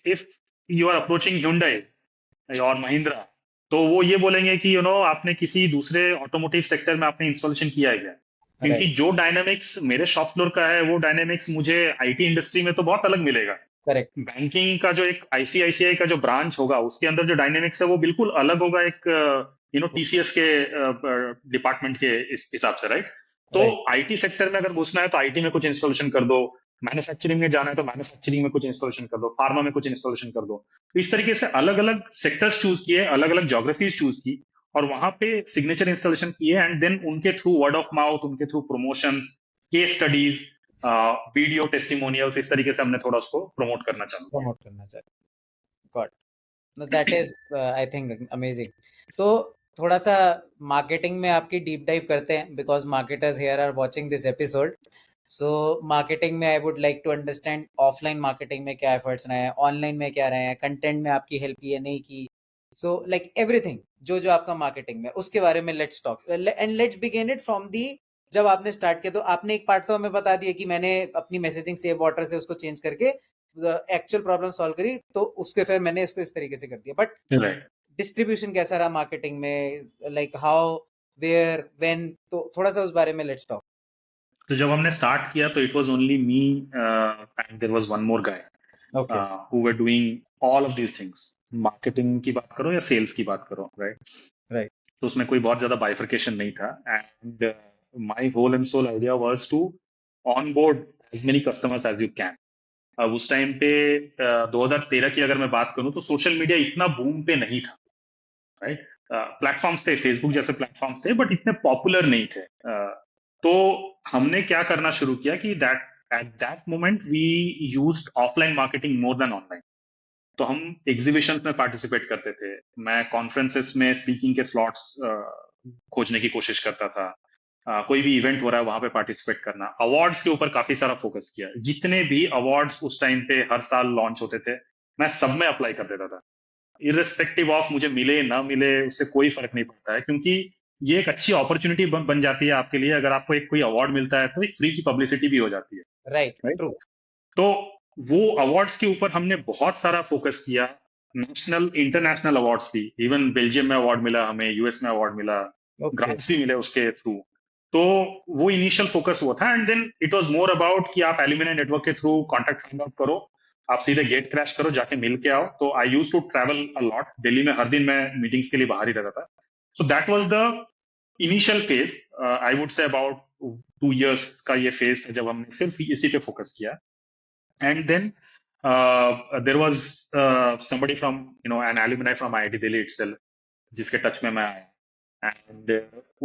if you are approaching Hyundai और महिंद्रा, तो वो ये बोलेंगे कि आपने किसी दूसरे ऑटोमोटिव सेक्टर में आपने इंस्टॉलेशन किया है क्या. क्योंकि राइट. जो डायनेमिक्स मेरे शॉप फ्लोर का है, वो डायनेमिक्स मुझे आईटी इंडस्ट्री में तो बहुत अलग मिलेगा. करेक्ट. बैंकिंग का जो एक आईसीआईसीआई का जो ब्रांच होगा, उसके अंदर जो डायनेमिक्स है वो बिल्कुल अलग होगा एक टीसीएस के डिपार्टमेंट के हिसाब से, राइट? तो राइट. आईटी सेक्टर में अगर घुसना है तो आईटी में कुछ इंस्टॉलेशन कर दो, मैन्युफैक्चरिंग में जाना है तो मैन्युफैक्चरिंग में कुछ इंस्टॉलेशन कर दो, फार्मा में कुछ इंस्टॉलेशन कर दो. तो इस तरीके से अलग अलग सेक्टर्स चूज किए, अलग अलग ज्योग्राफीज चूज की, और वहां पे सिग्नेचर इंस्टॉलेशन किए. एंड देन उनके थ्रू वर्ड ऑफ माउथ, उनके through promotions, case studies, video testimonials, इस तरीके से हमने थोड़ा उसको प्रमोट करना चालू किया. प्रमोट करना चाहिए. God. No, that is I think amazing. तो थोड़ा सा मार्केटिंग में आपकी डीप डाइव करते हैं, because marketers here are watching this episode. So marketing में I would like to understand offline marketing में क्या एफर्ट्स रहे हैं, ऑनलाइन में क्या रहे हैं, कंटेंट में आपकी हेल्प की है नहीं की. सो लाइक एवरीथिंग जो जो आपका मार्केटिंग में, उसके बारे में let's talk and let's begin it from the. जब आपने स्टार्ट किया तो आपने एक पार्ट तो हमें बता दिया कि मैंने अपनी मैसेजिंग सेव वाटर से उसको चेंज करके एक्चुअल प्रॉब्लम सॉल्व करी, तो उसके फिर मैंने इसको इस तरीके से कर दिया. But right. डिस्ट्रीब्यूशन कैसा रहा मार्केटिंग में, लाइक हाउ, वेयर, व्हेन, तो थोड़ा सा उस बारे में लेट्स टॉक. तो जब हमने स्टार्ट किया तो it was only me and there was one more guy Okay. Who were doing all of these things. Marketing की बात करो या सेल्स की बात करो, राइट? Right. तो उसमें कोई बहुत ज्यादा बाइफर्केशन नहीं था। And my whole and soul idea was to onboard as many customers as you can. अब उस टाइम पे 2013 की अगर मैं बात करूं तो सोशल मीडिया इतना बूम पे नहीं था, राइट? प्लेटफॉर्म्स थे, फेसबुक जैसे प्लेटफॉर्म्स थे, बट इतने पॉपुलर नहीं थे। तो हमने क्या करना शुरू किया कि that at that moment we used offline marketing more than online. तो हम एग्जीबिशन में पार्टिसिपेट करते थे, मैं कॉन्फ्रेंसेस में स्पीकिंग के स्लॉट्स खोजने की कोशिश करता था। कोई भी इवेंट हो रहा है वहां पे पार्टिसिपेट करना। अवार्ड्स के ऊपर काफी सारा फोकस किया, जितने भी अवार्ड्स उस टाइम पे हर साल लॉन्च होते थे मैं सब में अप्लाई कर देता था। इररिस्पेक्टिव ऑफ मुझे मिले ना मिले उससे कोई फर्क नहीं पड़ता है, क्योंकि ये एक अच्छी अपॉर्चुनिटी बन जाती है आपके लिए। अगर आपको एक कोई अवार्ड मिलता है तो एक फ्री की पब्लिसिटी भी हो जाती है, Right. राइट? True. तो वो अवार्ड्स के ऊपर हमने बहुत सारा फोकस किया। नेशनल इंटरनेशनल अवार्ड्स भी, इवन बेल्जियम में अवार्ड मिला हमें, यूएस में अवार्ड मिला, Okay. ग्रांट्स भी मिले उसके थ्रू। तो वो इनिशियल फोकस वो था, and then it was more about कि आप एल्यूमिनाई नेटवर्क के थ्रू कॉन्टैक्ट फाइंड आउट करो, आप सीधे गेट क्रैश करो, जाके मिल के आओ। तो I used to travel a lot, Delhi में हर दिन मैं मीटिंग्स के लिए बाहर ही रहता था। सो that was the initial phase. I would say about 2 years का ये फेज था जब हमने सिर्फ इसी पे फोकस किया। And then there was somebody from an alumni from IIT Delhi itself जिसके टच में मैं आया, एंड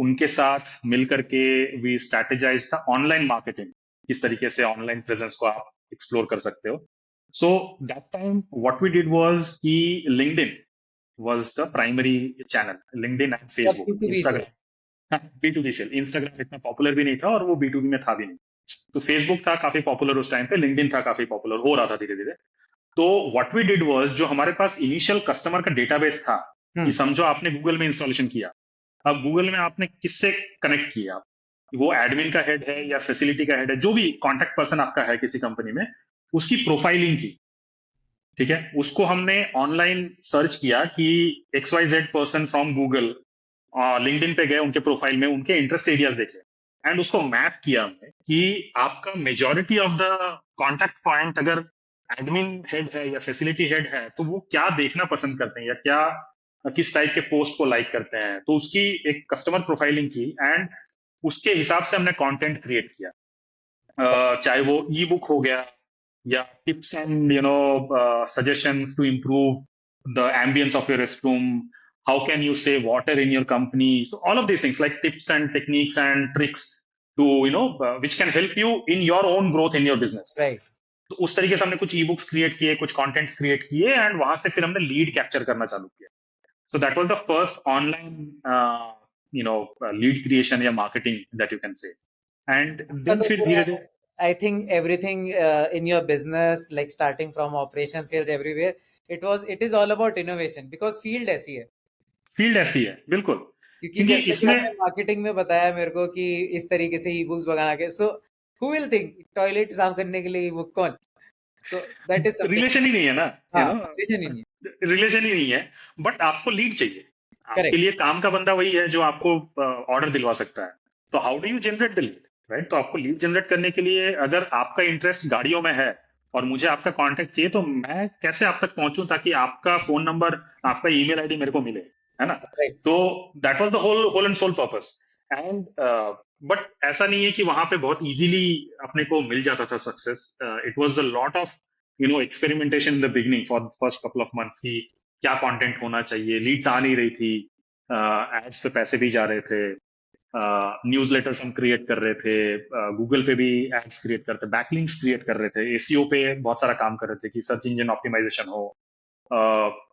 उनके साथ मिल करके we strategize the online marketing, किस तरीके से ऑनलाइन प्रेजेंस को आप एक्सप्लोर कर सकते हो। So that time what we did was कि LinkedIn was the primary channel, LinkedIn and सब फेसबुक, B2B से. इंस्टाग्राम। हाँ, B2B सेल। इंस्टाग्राम इतना पॉपुलर भी नहीं था और वो B2B में था भी नहीं। तो फेसबुक था काफी पॉपुलर उस टाइम पे, लिंक्डइन था काफी पॉपुलर, हो रहा था धीरे धीरे। तो व्हाट वी डिड वाज, जो हमारे पास इनिशियल कस्टमर का डेटाबेस था, कि Hmm. समझो आपने गूगल में इंस्टॉलेशन किया, अब गूगल में आपने किससे कनेक्ट किया, वो एडमिन का हेड है या फैसिलिटी का हेड है, जो भी कॉन्टेक्ट पर्सन आपका है किसी कंपनी में, उसकी प्रोफाइलिंग की। ठीक है, उसको हमने ऑनलाइन सर्च किया कि XYZ person from Google, LinkedIn पे गए, उनके प्रोफाइल में उनके इंटरेस्ट एरियाज देखे, एंड उसको मैप किया हमने कि आपका majority of the contact point अगर एडमिन हेड है या फैसिलिटी हेड है तो वो क्या देखना पसंद करते हैं या क्या किस टाइप के पोस्ट को लाइक करते हैं। तो उसकी एक कस्टमर प्रोफाइलिंग की, एंड उसके हिसाब से हमने कंटेंट क्रिएट किया। चाहे वो ई बुक हो गया या tips and suggestions to improve the ambience of your restroom, how can you save water in your company, so all of these things like tips and techniques and tricks to which can help you in your own growth in your business। Right. तो उस तरीके से हमने कुछ e books create किए, कुछ contents create किए, and वहां से फिर हमने लीड कैप्चर करना चालू किया। So that was the first online lead creation या marketing that you can say. And आपका देन तो फिर पूरा, धीरे धीरे I think everything in your business, like starting from operation sales everywhere, it is all about innovation because field ऐसी है. Field ऐसी है, बिल्कुल। क्योंकि क्योंकि जैसे कि इसमें आपने मार्केटिंग में बताया मेरे को कि इस तरीके से ई बुक्स बना के, so who will think toilet साफ करने के लिए ई बुक कौन? So that is something. Relation ही नहीं है ना, हाँ, रिलेशन ही नहीं है. रिलेशन ही नहीं है। बट आपको लीड चाहिए, आपके करेक्ट. लिए काम का बंदा वही है जो आपको ऑर्डर दिलवा सकता है। तो how do you generate the lead, right? तो आपको लीड जनरेट करने के लिए अगर आपका इंटरेस्ट गाड़ियों में है और मुझे आपका कांटेक्ट चाहिए, तो मैं कैसे आप तक पहुंचूं ताकि आपका फोन नंबर, आपका ईमेल आईडी मेरे को मिले, है ना? राइट. तो that was the whole and sole purpose. And but ऐसा नहीं है कि वहां पे बहुत इजीली अपने को मिल जाता था success. It was a lot of experimentation in the beginning for first couple of months की क्या कंटेंट होना चाहिए। लीड्स आ नहीं रही थी, एड्स पे पैसे भी जा रहे थे, न्यूज़लेटर्स हम क्रिएट कर रहे थे, गूगल पे भी एड्स क्रिएट करते, बैकलिंक्स क्रिएट कर रहे थे, एसीओ पे बहुत सारा काम कर रहे थे कि सर्च इंजन ऑप्टिमाइजेशन हो।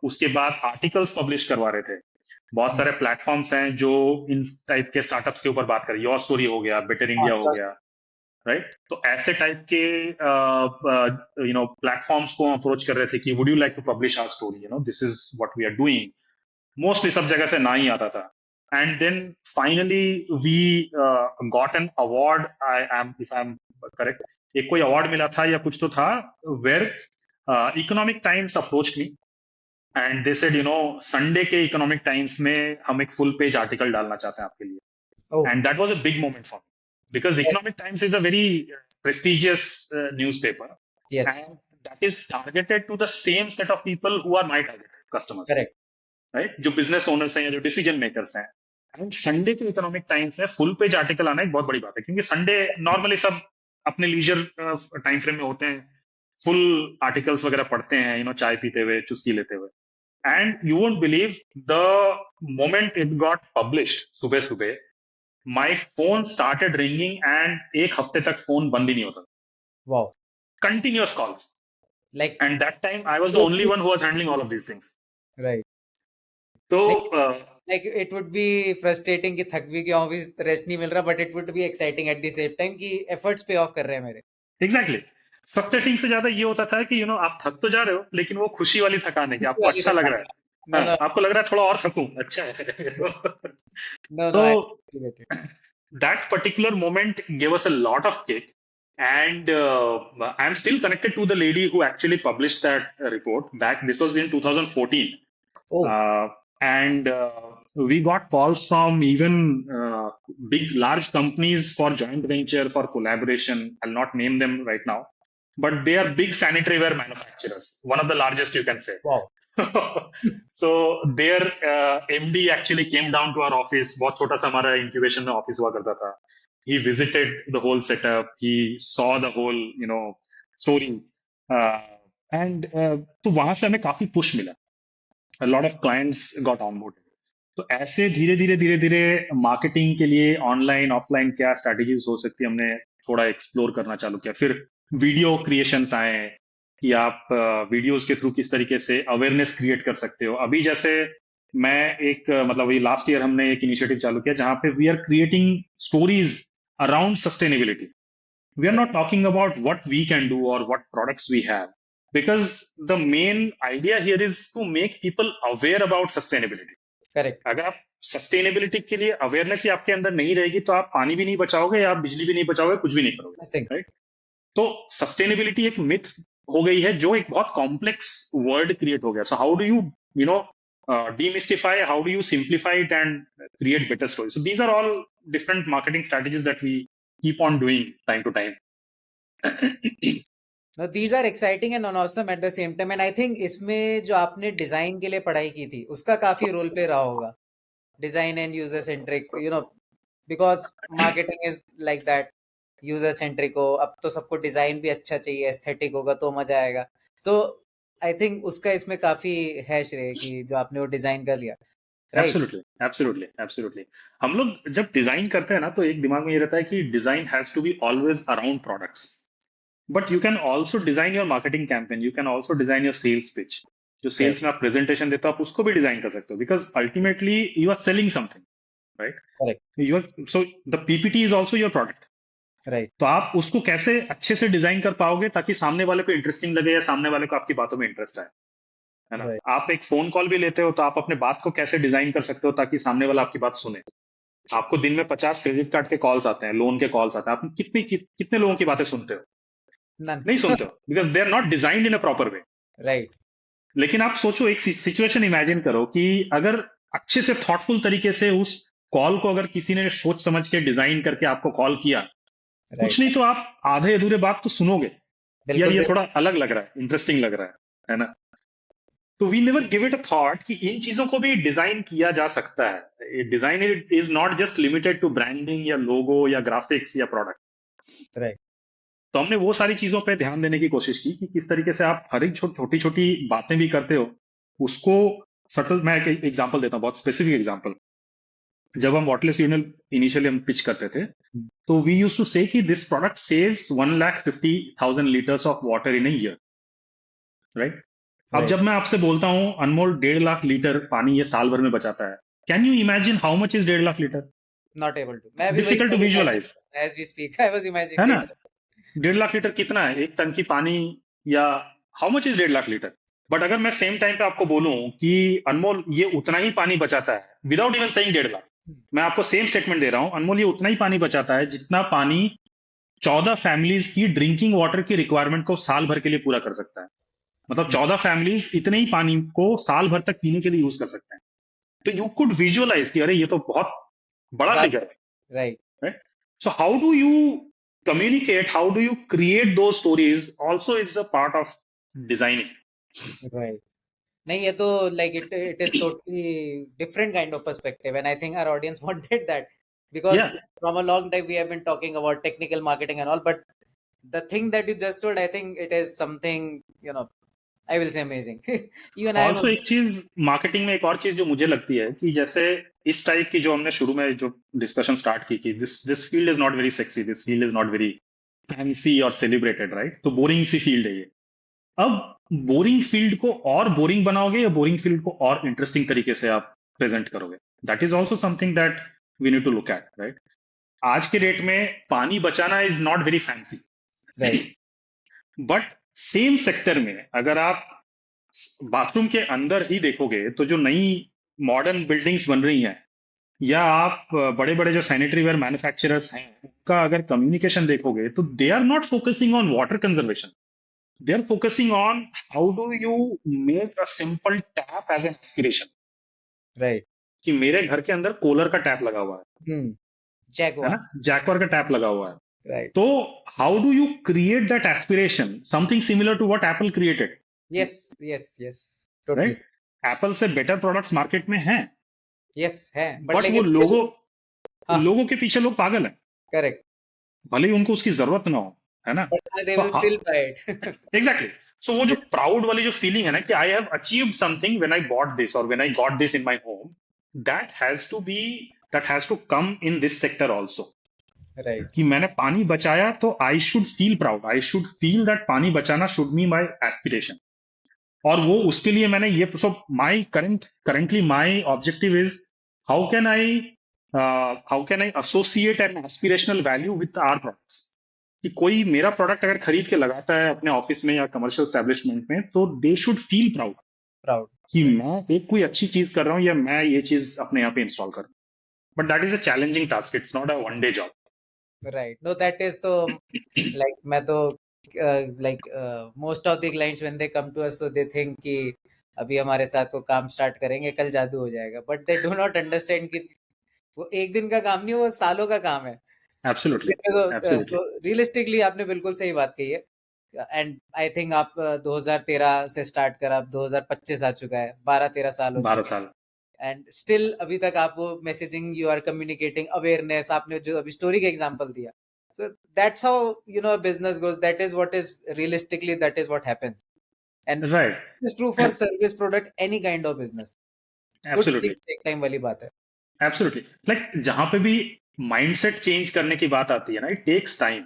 उसके बाद आर्टिकल्स पब्लिश करवा रहे थे। बहुत सारे प्लेटफॉर्म्स हैं जो इन टाइप के स्टार्टअप्स के ऊपर बात करें, योर स्टोरी हो गया, बेटर हाँ, इंडिया हो trust. गया, राइट? तो ऐसे टाइप के प्लेटफॉर्म्स को अप्रोच कर रहे थे कि would you like to publish our story, this is what we are doing. Mostly सब जगह से ना ही आता था। And then finally we got an award, I am if I am correct, एक कोई अवार्ड मिला था या कुछ तो था, where Economic Times approach me and they said Sunday के इकोनॉमिक टाइम्स में हम एक फुल पेज आर्टिकल डालना चाहते हैं आपके लिए। Oh, and that was a big moment for me. because Yes. Economic Times is a very prestigious newspaper, Yes. and that is targeted to the same set of people who are my target customers, Correct. Right, जो business owners हैं या जो decision makers हैं. And Sunday के Economic Times में full page article आना एक बहुत बड़ी बात है, क्योंकि संडे नॉर्मली सब अपने लीजर टाइम फ्रेम में होते हैं, फुल आर्टिकल्स वगैरह पढ़ते हैं, चाय पीते हुए, चुस्की लेते हुए. And you won't believe the moment it got published, सुबह सुबह my phone started ringing, and एक हफ्ते तक फोन बंद ही नहीं होता, Wow. Continuous calls. Like, and that time I was the only one who was handling all of these things. right. तो Like it would be frustrating कि थक भी गया हूँ, भी रेस्ट नहीं मिल रहा, but it would be exciting at the same time कि efforts pay off कर रहे हैं मेरे. एग्जैक्टली, फ्रस्ट्रेटिंग से ज्यादा ये होता था कि आप थक तो जा रहे हो, लेकिन वो खुशी वाली थकान है कि आपको वाली अच्छा लग रहा थकान. है. No, हाँ, no, आपको लग रहा है थोड़ा और थकूं, अच्छा है. no, no. तो I get it. that particular moment gave us a lot of kick, and I'm still connected to the lady who actually published that report back. This was in 2014. Oh, And we got calls from even large companies for joint venture, for collaboration. I'll not name them right now, but they are big sanitary ware manufacturers, one of the largest, you can say. wow. So their MD actually came down to our office. बहुत छोटा सा हमारा incubation में office हुआ करता था. He visited the whole setup. He saw the whole, story. Uh, and तो वहां से हमें काफी push मिला. A lot of clients got onboarded. तो ऐसे धीरे धीरे धीरे धीरे मार्केटिंग के लिए ऑनलाइन ऑफलाइन क्या स्ट्रैटेजीज हो सकती है, हमने थोड़ा एक्सप्लोर करना चालू किया. फिर वीडियो क्रिएशंस आए कि आप वीडियोस के थ्रू किस तरीके से अवेयरनेस क्रिएट कर सकते हो. अभी जैसे मैं एक मतलब ये लास्ट ईयर हमने एक इनिशिएटिव चालू किया जहां पे we are creating stories around sustainability. We are not talking about what we can do or what products we have, because the main idea here is to make people aware about sustainability. Correct. अगर आप sustainability के लिए awareness ही आपके अंदर नहीं रहेगी तो आप पानी भी नहीं बचाओगे, या आप बिजली भी नहीं बचाओगे, कुछ भी नहीं करोगे, Nothing. राइट. तो सस्टेनेबिलिटी एक मिथ हो गई है, जो एक बहुत कॉम्प्लेक्स वर्ड क्रिएट हो गया. So how do you you know demystify, how do you simplify it and create better stories? So these are all different marketing strategies that we keep on doing time to time. No, these are exciting and awesome at the same time. And I think इसमें जो आपने design के लिए पढ़ाई की थी उसका काफी रोल प्ले रहा होगा. Design and user centric, because marketing is like that. User centric हो, अब तो सबको डिजाइन भी अच्छा चाहिए, एस्थेटिक होगा तो मजा आएगा. सो आई थिंक उसका इसमें काफी है श्रेय कि जो आपने वो डिजाइन कर लिया. राइट. Absolutely, absolutely, absolutely. हम लोग जब डिजाइन करते हैं ना, तो एक दिमाग में ये रहता है कि design has to be always around products, but you can also design your marketing campaign, you can also design your sales pitch. जो सेल्स में आप प्रेजेंटेशन देते हो, आप उसको भी डिजाइन कर सकते हो, because ultimately you are selling something, right. Correct. You are, so the PPT is also your product. Right. तो आप उसको कैसे अच्छे से डिजाइन कर पाओगे ताकि सामने वाले को इंटरेस्टिंग लगे, या सामने वाले को आपकी बातों में इंटरेस्ट आए, है ना. Right. आप एक फोन कॉल भी लेते हो तो आप अपने बात को कैसे डिजाइन कर सकते हो ताकि सामने वाला आपकी बात सुने. आपको दिन में 50 क्रेडिट कार्ड के कॉल्स आते हैं, लोन के कॉल्स आते हैं, आप कितने लोगों की बातें सुनते हो? None. नहीं सुनते हो, because they are not designed in a proper way. Right. लेकिन आप सोचो, एक सिचुएशन इमेजिन करो कि अगर अच्छे से थॉटफुल तरीके से उस कॉल को अगर किसी ने सोच समझ के डिजाइन करके आपको कॉल किया, कुछ नहीं तो आप आधे अधूरे बात तो सुनोगे, यार ये थोड़ा अलग लग रहा है, इंटरेस्टिंग लग रहा है ना. तो we never give it a thought कि इन चीजों को भी डिजाइन किया जा सकता है. Design is not just limited to branding या लोगो या ग्राफिक्स या प्रोडक्ट. राइट. तो हमने वो सारी चीजों पे ध्यान देने की कोशिश की कि किस तरीके से आप हर एक छोटी छोटी बातें भी करते हो, उसको सटल. मैं एक एग्जांपल देता हूँ, बहुत स्पेसिफिक एग्जांपल. जब हम वाटरलेस यूनिट इनिशियली हम पिच करते थे, तो वी यूज्ड टू से कि this product saves 1,50,000 litres of water in a year, right. अब जब मैं आपसे बोलता हूं अनमोल 1.5 लाख लीटर पानी ये साल भर में बचाता है, can you imagine how much is 1.5 lakh litre? Not able to. मैं भी difficult to visualise as we speak. I was imagining, है ना. 1.5 लाख लीटर कितना है, एक टंकी पानी, या how much is 1.5 lakh litre? But अगर मैं सेम टाइम पे आपको बोलूं कि अनमोल ये उतना ही पानी बचाता है, विदाउट इवन सेइंग 1.5 लाख, मैं आपको सेम स्टेटमेंट दे रहा हूं, अनमोल ये उतना ही पानी बचाता है जितना पानी 14 फैमिलीज की ड्रिंकिंग वाटर की रिक्वायरमेंट को साल भर के लिए पूरा कर सकता है. मतलब 14 फैमिलीज इतने ही पानी को साल भर तक पीने के लिए यूज कर सकते हैं. तो यू कुड विजुअलाइज कि अरे ये तो बहुत बड़ा फिगर है, right. So how do you communicate? How do you create those stories? Also, is a part of designing. Right. नहीं ये तो like it is totally different kind of perspective, and I think our audience wanted that because Yeah. from a long time we have been talking about technical marketing and all, but the thing that you just told, I think it is something, I will say amazing. Even I am also एक चीज marketing में एक और चीज जो मुझे लगती है कि जैसे इस टाइप की जो हमने शुरू में जो डिस्कशन स्टार्ट की कि this field is not very sexy, this field is not very fancy और सेलिब्रेटेड, राइट? तो बोरिंग सी फील्ड है ये। अब बोरिंग फील्ड को और बोरिंग बनाओगे या बोरिंग फील्ड को और इंटरेस्टिंग तरीके से आप प्रेजेंट करोगे? That is also something that we need to look at, right? आज के डेट में पानी बचाना is not very fancy, right. But same sector में अगर आप बाथरूम के अंदर ही देखोगे तो जो नई मॉडर्न बिल्डिंग्स बन रही हैं, या आप बड़े बड़े जो सैनिटरी वेयर मैन्युफैक्चरर्स हैं उनका अगर कम्युनिकेशन देखोगे, तो they are not focusing on water conservation, they are focusing on how do you make a simple tap as an aspiration, Right. कि मेरे घर के अंदर कूलर का टैप लगा हुआ Hmm. है ना, Jaguar. जैकवार का टैप लगा हुआ है। Right. तो how do you create that aspiration, something similar to what Apple created, Yes, yes, yes. Right? Totally. Apple से बेटर प्रोडक्ट्स मार्केट में हैं, Yes, है but बट वो लेकिन still, लोगों हाँ, लोगों के पीछे लोग पागल हैं, correct. भले ही उनको उसकी जरूरत ना हो, है ना? But they तो will still buy it. Exactly, so वो जो Yes. प्राउड वाली जो फीलिंग है ना कि I have achieved something when I bought this और when I got this in my home, that has to be, that has to come in this sector also, Right. कि मैंने पानी बचाया तो I should feel proud, I should feel that पानी बचाना should be my aspiration. और वो उसके लिए मैंने ये, so my currently my objective is how can I associate an aspirational value with our products, कि कोई मेरा प्रोडक्ट अगर खरीद के लगाता है अपने ऑफिस में या कमर्शियल एस्टेब्लिशमेंट में, तो they should feel proud Proud. कि Right. मैं एक कोई अच्छी चीज कर रहा हूँ या मैं ये चीज अपने यहाँ पे इंस्टॉल कर रहा हूँ। But that is a challenging task, it's not a one day job. Right. No, that is the like मैं तो like most of the clients when they come to us, so they think कि अभी हमारे साथ वो काम start करेंगे कल जादू हो जाएगा, but they do not understand कि वो एक दिन का काम नहीं, वो सालों का काम है। एब्सोल्युटली, तो एब्सोल्युटली। सो रियलिस्टिकली आपने बिल्कुल सही बात कही है। एंड आई थिंक आप 2013 से स्टार्ट कर आप 2025 आ चुका है, 12-13 साल हो 12 चुके साल। हैं, एंड स्टिल अभी तक आप वो messaging you are communicating awareness, आपने जो अभी स्टोरी का एग्जांपल दिया, so that's how business goes, that is what is realistically, that is what happens, and right. Is true for service product, any kind of business. Good absolutely, things take time वाली बात है। Absolutely. Like जहां पे भी mindset change करने की बात आती है ना, इट टेक्स टाइम,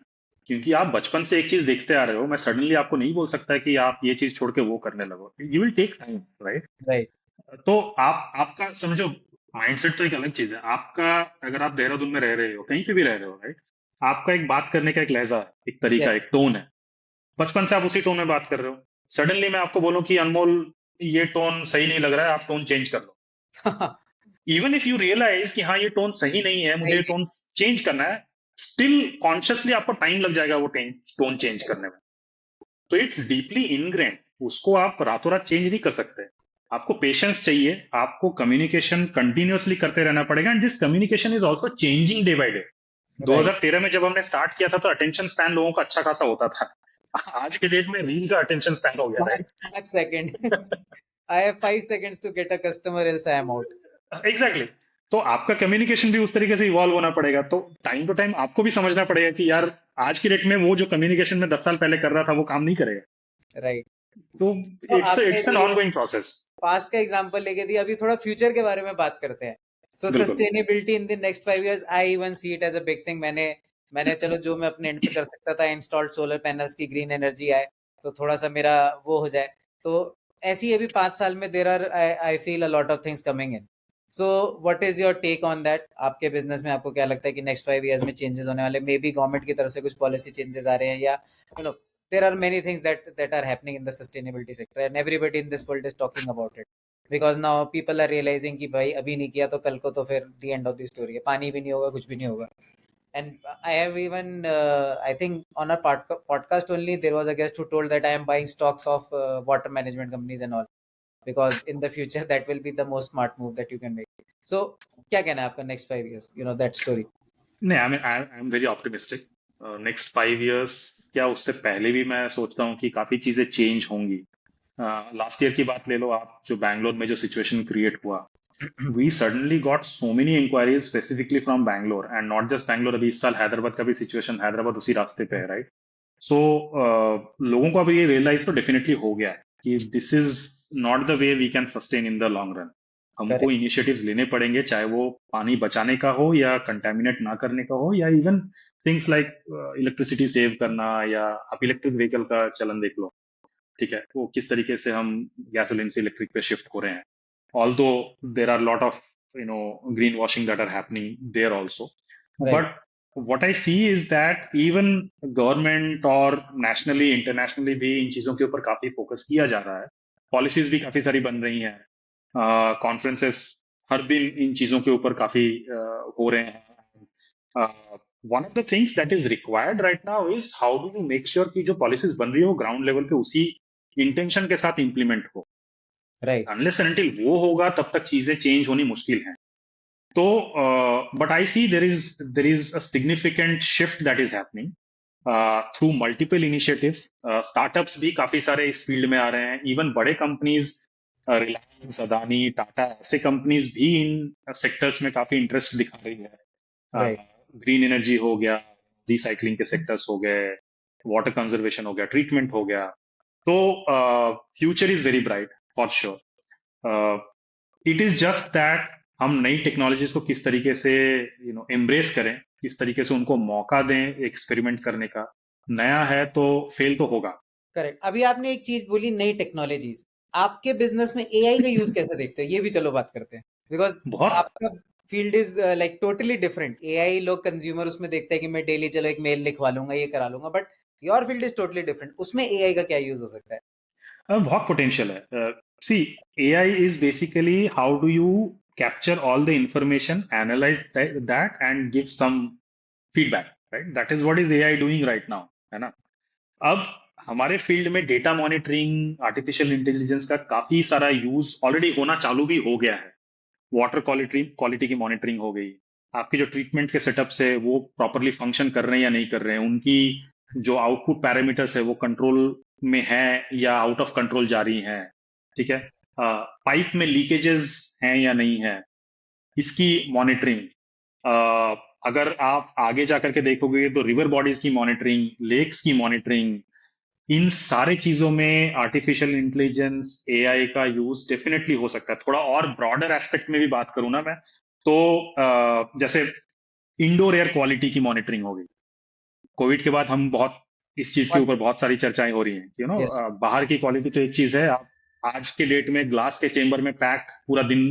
क्योंकि आप बचपन से एक चीज देखते आ रहे हो, मैं सडनली आपको नहीं बोल सकता कि आप ये चीज छोड़ के वो करने लगो, you will take time, right? Right. तो आप आपका समझो, माइंडसेट तो एक अलग चीज है आपका। अगर आप देहरादून में रह रहे हो, कहीं पे भी रह रहे हो, राइट? आपका एक बात करने का एक लहजा है, एक तरीका, यस। एक टोन है। बचपन से आप उसी टोन में बात कर रहे हो, सडनली मैं आपको बोलूं कि अनमोल ये टोन सही नहीं लग रहा है, आप टोन चेंज कर लो। इवन इफ यू रियलाइज कि हाँ ये टोन सही नहीं है, मुझे टोन चेंज करना है, स्टिल कॉन्शियसली आपको टाइम लग जाएगा वो टोन चेंज करने में। तो इट्स डीपली इनग्रेन, उसको आप रातों रात चेंज नहीं कर सकते। आपको पेशेंस चाहिए, आपको कम्युनिकेशन कंटिन्यूअसली करते रहना पड़ेगा, and this communication is also changing day by day. Right. 2013 में जब हमने स्टार्ट किया था तो अटेंशन स्पैन लोगों का अच्छा खासा होता था, आज के डेट में रील का अटेंशन स्पैन हो गया, 5 second. Right? I have 5 seconds to get a customer, else I am out. Exactly. तो आपका कम्युनिकेशन भी उस तरीके से इवॉल्व होना पड़ेगा, तो टाइम टू टाइम आपको भी समझना पड़ेगा कि यार आज की डेट में वो जो कम्युनिकेशन में 10 साल पहले कर रहा था वो काम नहीं करेगा। राइट। तो तो इट्स आपने इट्स एन भी ऑनगोइंग प्रोसेस। पास्ट का एग्जांपल लेके दिया, अभी थोड़ा फ्यूचर के बारे में बात करते हैं। सो बिल्कुल। Sustainability in the next 5 years, I even see it as a big thing. मैंने चलो जो मैं अपने एंड पे कर सकता था, इंस्टॉल्ड सोलर पैनल्स की ग्रीन एनर्जी आए तो थोड़ा सा मेरा वो हो जाए। तो ऐसी ही अभी 5 साल में there are, I feel a lot of things coming in. So what is your take on that? आपके बिजनेस में आपको क्या लगता है कि नेक्स्ट 5 years में चेंजेस होने वाले? मे बी गवर्नमेंट की तरफ से कुछ पॉलिसी चेंजेस आ रहे हैं, या you know there are many things that are happening in the sustainability sector, and everybody in this world is talking about it, because now people are realizing कि भाई अभी नहीं किया तो कल को तो फिर the end of the story है, पानी भी नहीं होगा, कुछ भी नहीं होगा। And I have even I think on our podcast only there was a guest who told that I am buying stocks of water management companies and all, because in the future that will be the most smart move that you can make. So क्या कहना है आपका next 5 years, that story? नहीं, I am very optimistic. Next 5 years, क्या उससे पहले भी मैं सोचता हूँ कि काफी चीजें चेंज होंगी। लास्ट ईयर की बात ले लो आप, जो बैंगलोर में जो सिचुएशन क्रिएट हुआ, we suddenly got so many inquiries specifically from Bangalore, and not just Bangalore, अभी इस साल हैदराबाद का भी सिचुएशन, हैदराबाद उसी रास्ते पे है, राइट? सो लोगों को अब ये रियलाइज तो डेफिनेटली हो गया है कि this is not the way we can sustain in the long run. हमको करेक्ट। इनिशिएटिव्स लेने पड़ेंगे, चाहे वो पानी बचाने का हो या कंटेमिनेट ना करने का हो, या even things like electricity save करना, या आप इलेक्ट्रिक व्हीकल का चलन देख लो, ठीक है, वो किस तरीके से हम गैसोलीन से इलेक्ट्रिक पे शिफ्ट हो रहे हैं। Although there are lot of green washing that are happening there also, right. But what I see is that even government और नेशनली इंटरनेशनली भी इन चीजों के ऊपर काफी फोकस किया जा रहा है। पॉलिसीज भी काफी सारी बन रही हैं, कॉन्फ्रेंसेस हर दिन इन चीजों के ऊपर काफी हो रहे हैं। One of the things that is required right now is how do you make sure कि जो पॉलिसीज बन रही है वो ग्राउंड लेवल पे उसी इंटेंशन के साथ इंप्लीमेंट हो। राइट। अनलेस एंड अनटिल वो होगा तब तक चीजें चेंज होनी मुश्किल है। तो but I see there is a significant shift that is happening through multiple initiatives. Startups भी काफी सारे इस फील्ड में आ रहे हैं, इवन बड़े कंपनीज, रिलायंस, अदानी, टाटा, ऐसे कंपनीज भी इन सेक्टर्स में काफी इंटरेस्ट दिखा रही है। राइट। ग्रीन एनर्जी हो गया, रिसाइकलिंग के सेक्टर्स हो गए, वाटर कंजर्वेशन हो गया, ट्रीटमेंट हो गया। तो future is very bright for sure. It is just that हम नई टेक्नोलॉजीज को किस तरीके से एम्ब्रेस करें, किस तरीके से उनको मौका दें एक्सपेरिमेंट करने का। नया है तो फेल तो होगा। करेक्ट। अभी आपने एक चीज बोली, नई टेक्नोलॉजीज। आपके बिजनेस में एआई का यूज कैसे देखते हो, ये भी चलो बात करते हैं। बिकॉज बहुत। आपका field is like totally different. AI लोग कंज्यूमर उसमें देखते हैं कि मैं डेली चलो एक मेल लिखवा लूंगा, ये करा लूंगा, but your field is totally different. उसमें एआई का क्या यूज हो सकता है? बहुत पोटेंशियल है। See, AI is basically how do you capture all the information, analyse that and give some feedback, right? That is what is AI doing right now, है ना? अब हमारे फील्ड में डेटा मॉनिटरिंग, आर्टिफिशियल इंटेलिजेंस का काफी सारा use already होना चालू भी हो गया है। वाटर क्वालिटी क्वालिटी की मॉनिटरिंग हो गई, आपके जो ट्रीटमेंट के सेटअप्स है वो प्रॉपरली फंक्शन कर रहे हैं या नहीं कर रहे हैं, उनकी जो आउटपुट पैरामीटर्स है वो कंट्रोल में है या आउट ऑफ कंट्रोल जा रही हैं, ठीक है? पाइप में लीकेजेस हैं या नहीं है, इसकी मॉनिटरिंग। अगर आप आगे जाकर के देखोगे तो रिवर बॉडीज की मॉनिटरिंग, लेक्स की मॉनिटरिंग, इन सारे चीजों में आर्टिफिशियल इंटेलिजेंस, एआई का यूज डेफिनेटली हो सकता है। थोड़ा और ब्रॉडर एस्पेक्ट में भी बात करूं ना मैं, तो जैसे इंडोर एयर क्वालिटी की मॉनिटरिंग हो गई। कोविड के बाद हम बहुत इस चीज के ऊपर बहुत सारी चर्चाएं हो रही हैं कि यस। बाहर की क्वालिटी तो एक चीज है, आप आज के डेट में ग्लास के चेंबर में पैक पूरा दिन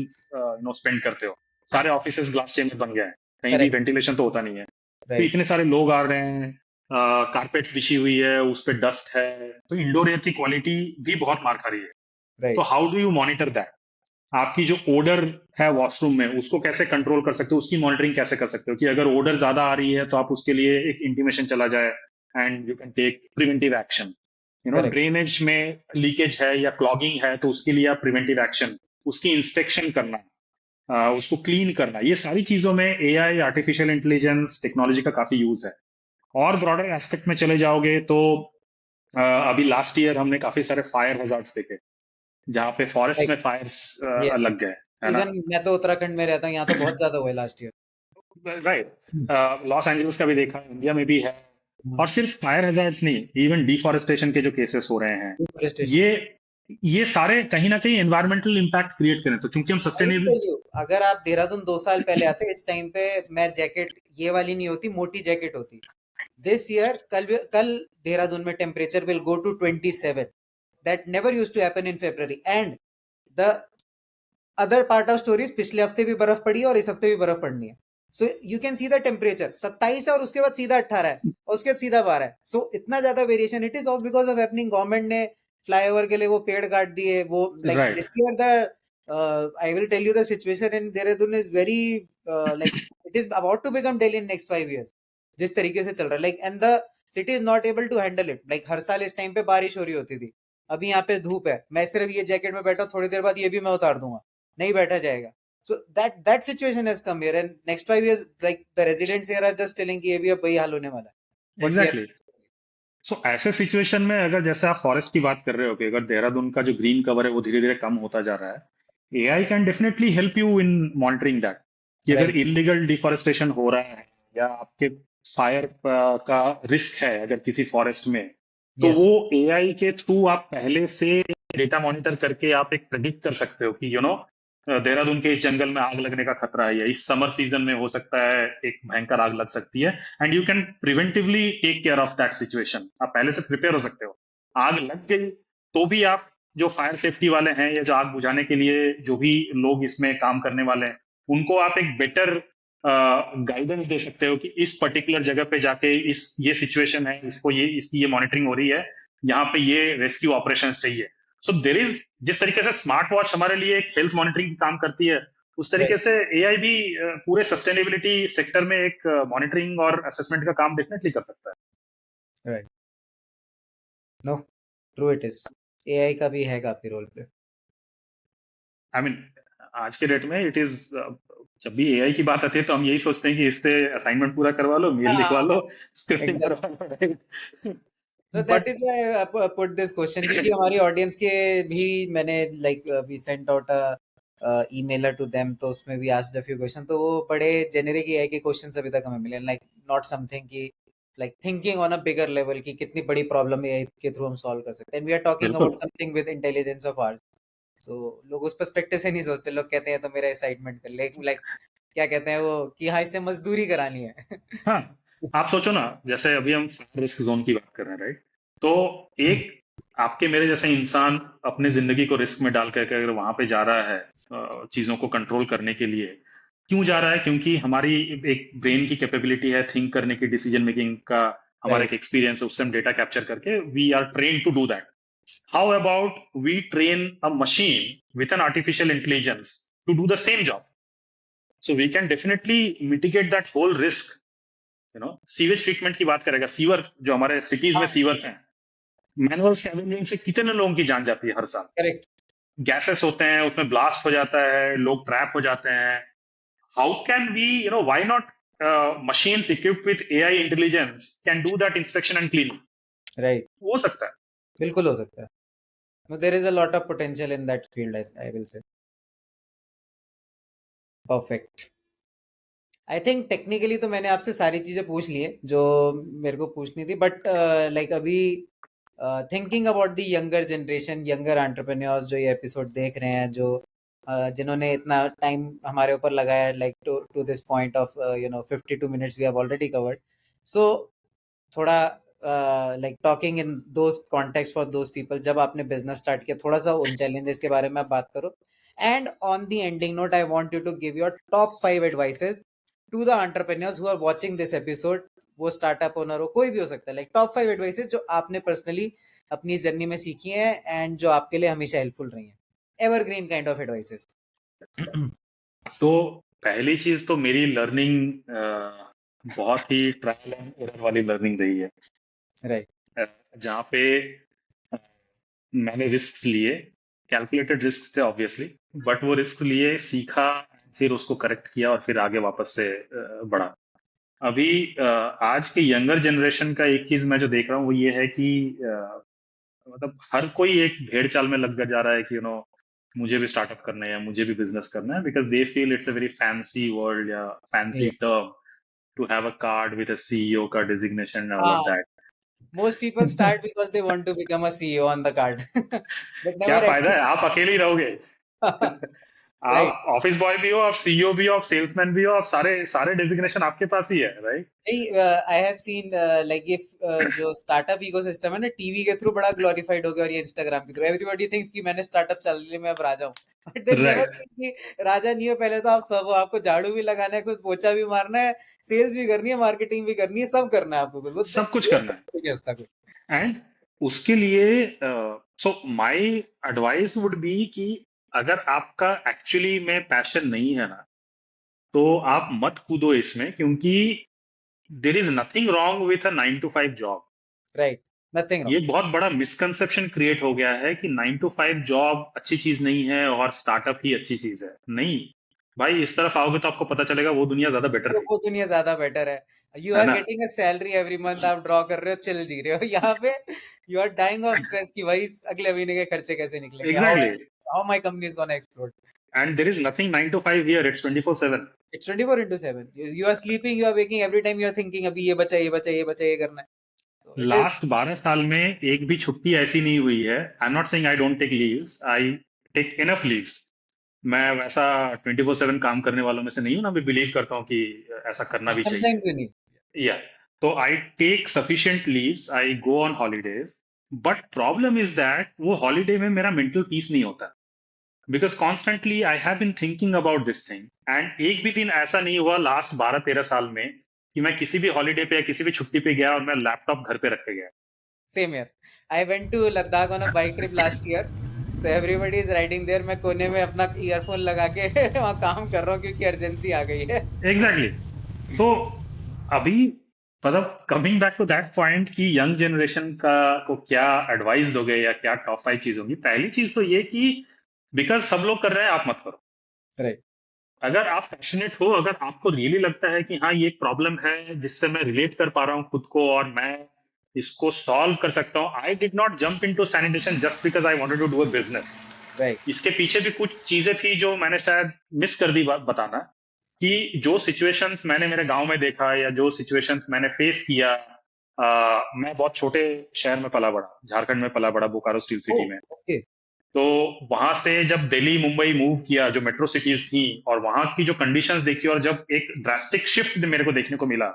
स्पेंड करते हो। सारे ऑफिसेज ग्लास चेंबर बन गए हैं, कहीं भी करेक्ट। वेंटिलेशन तो होता नहीं है। तो राइट। इतने सारे लोग आ रहे हैं, कारपेट्स बिछी हुई है, उस पर डस्ट है, तो इंडोर एयर की क्वालिटी भी बहुत मार खा रही है। तो right. How do you monitor that? आपकी जो ओडर है वॉशरूम में, उसको कैसे कंट्रोल कर सकते हो, उसकी मॉनिटरिंग कैसे कर सकते हो कि अगर ओडर ज्यादा आ रही है तो आप उसके लिए एक इंटीमेशन चला जाए and you can take preventive action. Correct. Drainage में लीकेज है या क्लॉगिंग है तो उसके लिए आप प्रिवेंटिव एक्शन, उसकी इंस्पेक्शन करना, उसको क्लीन करना, ये सारी चीजों में एआई, आर्टिफिशियल इंटेलिजेंस टेक्नोलॉजी का काफी यूज है। और ब्रॉडर एस्पेक्ट में चले जाओगे तो अभी लास्ट ईयर हमने काफी सारे फायर हजार्ड्स देखे, जहाँ पे फॉरेस्ट राइट। में फायर्स यस। लग गए, है ना? इवन मैं तो उत्तराखंड में रहता हूँ, यहाँ तो बहुत ज्यादा हुआ है last year. Right. Los Angeles का भी देखा, इंडिया में भी है। और सिर्फ फायर हजार्ड्स नहीं, इवन डिफॉरेस्टेशन के जो केसेस हो रहे हैं, पुलिस स्टेशन। ये ये सारे कहीं ना कहीं एनवायरमेंटल इम्पैक्ट क्रिएट करें, तो चूंकि हम I will sustainable. Tell you, अगर आप देहरादून 2 साल पहले आते इस टाइम पे, मैं जैकेट ये वाली नहीं होती, मोटी जैकेट होती। दिस ईयर कल देहरादून में temperature will go to 27। That never use to happen in February. And the other part of stories, पिछले हफ्ते भी बर्फ पड़ी है और इस हफ्ते भी बर्फ पड़नी है। So you can see the temperature 27 है और उसके बाद सीधा 18 है और उसके बाद सीधा 12 है। सो इतना ज्यादा variation, it is all because of happening. Government ने फ्लाईओवर के लिए वो पेड़ काट दिए, वो like right. This year the I will tell you the situation in Dehradun is very like it is about to become Delhi in next 5 years। जिस तरीके से चल रहा है, like and the city is not able to handle it. Like हर साल इस time पे बारिश हो रही होती थी, अभी यहाँ पे धूप है, मैं सिर्फ ये जैकेट में बैठा हूं, थोड़ी देर बाद ये भी मैं उतार दूंगा, नहीं बैठा जाएगा। So that situation has come here, and next 5 years, like the residents here are just telling कि ये भी अब वही हाल होने वाला है. What we are. एग्जैक्टली। सो ऐसे सिचुएशन में अगर जैसे आप फॉरेस्ट की बात कर रहे हो कि अगर देहरादून का जो ग्रीन कवर है वो धीरे धीरे कम होता जा रहा है, AI can definitely help you in monitoring that. कि अगर Right. इलीगल डिफॉरेस्टेशन हो रहा है या आपके फायर का रिस्क है अगर किसी फॉरेस्ट में, तो वो Yes. एआई के थ्रू आप पहले से डेटा मॉनिटर करके आप एक प्रेडिक्ट कर सकते हो कि देहरादून के इस जंगल में आग लगने का खतरा है या इस समर सीजन में हो सकता है एक भयंकर आग लग सकती है, and you can preventively take care of that situation. आप पहले से प्रिपेयर हो सकते हो। आग लग गई तो भी आप जो फायर सेफ्टी वाले हैं या जो आग बुझाने के लिए जो भी लोग इसमें काम करने वाले हैं, उनको आप एक बेटर गाइडेंस दे सकते हो कि इस पर्टिकुलर जगह पे जाके इस ये सिचुएशन है, इसको ये इसकी ये मॉनिटरिंग हो रही है, यहाँ पे ये रेस्क्यू ऑपरेशन चाहिए। सो देर इज, जिस तरीके से स्मार्ट वॉच हमारे लिए एक हेल्थ मॉनिटरिंग की काम करती है, उस Right. तरीके से एआई भी पूरे सस्टेनेबिलिटी सेक्टर में एक मॉनिटरिंग और असेसमेंट का काम डेफिनेटली कर सकता है। Right. No, true it is. AI का भी है काफी रोल प्ले. आई मीन आज के डेट में इट इज, जब भी एआई की बात आती है तो हम यही सोचते हैं कि इससे असाइनमेंट पूरा करवा लो, मेल लिखवा लो, स्क्रिप्टिंग Exactly. करवा लो, right? So that but is why I put this question, क्योंकि हमारी ऑडियंस के भी मैंने like we sent out a emailer to them, तो उसमें भी asked a few question, तो वो बड़े generic AI के questions अभी तक हमें मिले, like not something कि like thinking on a bigger level कि कितनी बड़ी problem AI के थ्रू हम solve कर सकते हैं, and we are talking बिल्कुल। about something with intelligence of ours. So लोग उस perspective से नहीं सोचते, लोग कहते हैं तो मेरा assignment कर ले, like क्या कहते हैं वो कि हाँ इससे मजदूरी करानी है. हाँ, आप सोचो ना, जैसे अभी हम रिस्क जोन की बात कर रहे हैं, राइट? तो एक आपके मेरे जैसे इंसान अपने जिंदगी को रिस्क में डाल करके अगर वहां पे जा रहा है चीजों को कंट्रोल करने के लिए, क्यों जा रहा है? क्योंकि हमारी एक ब्रेन की कैपेबिलिटी है थिंक करने की, डिसीजन मेकिंग का हमारा Right. एक एक्सपीरियंस है, उससे हम डेटा कैप्चर करके we are train to do that. How about we train a machine with an artificial intelligence to do the same job? So we can definitely mitigate that whole risk. Sewage treatment की बात करेगा, sewer जो हमारे cities में हाँ. Sewers हैं, manual scavenging से कितने लोगों की जान जाती है हर साल। Correct. गैसेस होते हैं, उसमें ब्लास्ट हो जाता है, लोग ट्रैप हो जाते हैं। How can we, why not machines equipped with AI intelligence can do that inspection and cleaning? Right. हो सकता है। बिल्कुल हो सकता है. No, there is a lot of potential in that field, as I will say. Perfect. I think technically तो मैंने आपसे सारी चीजें पूछ ली है जो मेरे को पूछनी थी, बट लाइक अभी thinking about the younger generation, younger entrepreneurs जो ये एपिसोड देख रहे हैं, जो जिन्होंने इतना टाइम हमारे ऊपर लगाया, like to this point of 52 minutes we have already covered. So थोड़ा like talking in those context for those people, जब आपने बिजनेस स्टार्ट किया, थोड़ा सा उन चैलेंजेस के बारे में आप बात करो. And on the ending note, I want you to give your top 5 advices to the entrepreneurs who are watching this episode. वो स्टार्टअप ओनर हो, कोई भी हो सकता है, लाइक टॉप 5 एडवाइसेस जो आपने पर्सनली अपनी जर्नी में सीखी है एंड जो आपके लिए हमेशा हेल्पफुल रही है, एवरग्रीन काइंड ऑफ एडवाइसेस. तो पहली चीज तो मेरी लर्निंग बहुत ही ट्रायल एंड एरर वाली लर्निंग रही है। राइट. जहाँ पे अ, मैंने रिस्क लिए, कैलकुलेटेड रिस्क थे ऑब्वियसली, बट वो रिस्क लिए, सीखा, फिर उसको करेक्ट किया और फिर आगे वापस से बढ़ा। अभी आज के यंगर जनरेशन का एक चीज मैं जो देख रहा हूँ वो ये है कि मतलब हर कोई एक भेड़ चाल में लग जा रहा है कि मुझे भी स्टार्टअप करना है या मुझे भी बिजनेस करना है, because they feel it's a very fancy world या fancy term to have a card with a CEO का डिजिग्नेशन एंड ऑल ऑफ हाँ. That. Most people start because they want to become a CEO on the card, but क्या never फायदा है, actually. आप अकेले ही रहोगे। Right. आप office boy भी हो, आप सीईओ भी हो, आप सेल्समैन भी हो, आप सारे सारे डेजिग्नेशन आपके पास ही है, राइट? नहीं, आई हैव सीन लाइक ये जो स्टार्टअप इकोसिस्टम है ना, टीवी के थ्रू बड़ा ग्लोरीफाइड हो गया, और ये इंस्टाग्राम के थ्रू एवरीबॉडी थिंक्स कि मैंने स्टार्टअप चल लिया, मैं अब राजा हूँ. But they never write. Think कि राजा नहीं हो. पहले तो आप सब हो, आपको झाड़ू भी लगाना है, खुद पोछा भी मारना है, सेल्स भी करनी है, मार्केटिंग भी करनी है, सब करना है आपको खुद. वो सब कुछ ये करना है। नहीं करता कोई. एंड उसके लिए so my advice would be कि अगर आपका एक्चुअली में पैशन नहीं है ना, तो आप मत कूदो इसमें, क्योंकि देर is nothing wrong with a 9 to 5 job. Right. Nothing ये रॉन्ग. एक बहुत बड़ा मिसकंसेप्शन क्रिएट हो गया है कि 9 to 5 जॉब अच्छी चीज नहीं है और स्टार्टअप ही अच्छी चीज है। नहीं, भाई इस तरफ आओगे तो आपको पता चलेगा वो दुनिया ज्यादा बेटर थी, वो दुनिया ज्यादा बेटर है। यू है आर ना? Getting a salary every month, आप ड्रॉ कर रहे हो, चिल जी रहे हो। यहाँ पे you are dying of stress कि भाई अगले महीने के खर्चे कैसे निकलेंगे, how exactly. How my company is gonna explode. And there is nothing 9 to 5 here, it's 24/7। It's 24/7, you are sleeping, you are waking, every time you are thinking अभी ये बचा, ये बचा, ये बचा, ये करना है। तो इट इज लास्ट 12 साल में एक भी छुट्टी ऐसी नहीं हुई है। I am not saying I don't take leaves, I take enough leaves. मैं वैसा 24/7 काम करने वालों में से नहीं हूं ना, मैं बिलीव करता हूँ कि ऐसा करना भी चाहिए। Sometimes you need. या तो I take sufficient leaves, I go on holidays. But problem is that वो हॉलीडे में मेरा मेंटल पीस नहीं होता, because constantly I have been thinking about this thing. And एक भी दिन ऐसा नहीं हुआ लास्ट 12-13 साल में कि मैं किसी भी हॉलीडे पे या किसी भी छुट्टी पे गया और मैं लैपटॉप घर पे रख के गया। Same year, I went to Ladakh on a bike trip last year, so everybody is riding there, मैं कोने में अपना ईयरफोन लगा के वहाँ काम कर रहा हूँ क्योंकि अर्जेंसी आ गई है। Exactly exactly. तो अभी मतलब coming back to that point कि यंग जनरेशन का को क्या एडवाइस दोगे या क्या टॉप 5 चीज होंगी। पहली चीज तो ये कि बिकॉज सब लोग कर रहे हैं आप मत करो। राइट। अगर आप पैशनेट हो, अगर आपको रियली लगता है कि हाँ ये एक प्रॉब्लम है जिससे मैं रिलेट कर पा रहा हूँ खुद को और मैं इसको सॉल्व कर सकता हूँ। I did not jump into sanitation just because I wanted to do a business. Right. इसके पीछे भी कुछ चीजें थी जो मैंने शायद मिस कर दी बताना, कि जो सिचुएशंस मैंने मेरे गांव में देखा या जो सिचुएशंस मैंने फेस किया। मैं बहुत छोटे शहर में पला बड़ा, झारखंड में पला बड़ा, बोकारो स्टील ओ, सिटी में। ओके। तो वहां से जब दिल्ली मुंबई मूव किया, जो मेट्रो सिटीज थी, और वहां की जो कंडीशंस देखी और जब एक ड्रास्टिक शिफ्ट मेरे को देखने को मिला।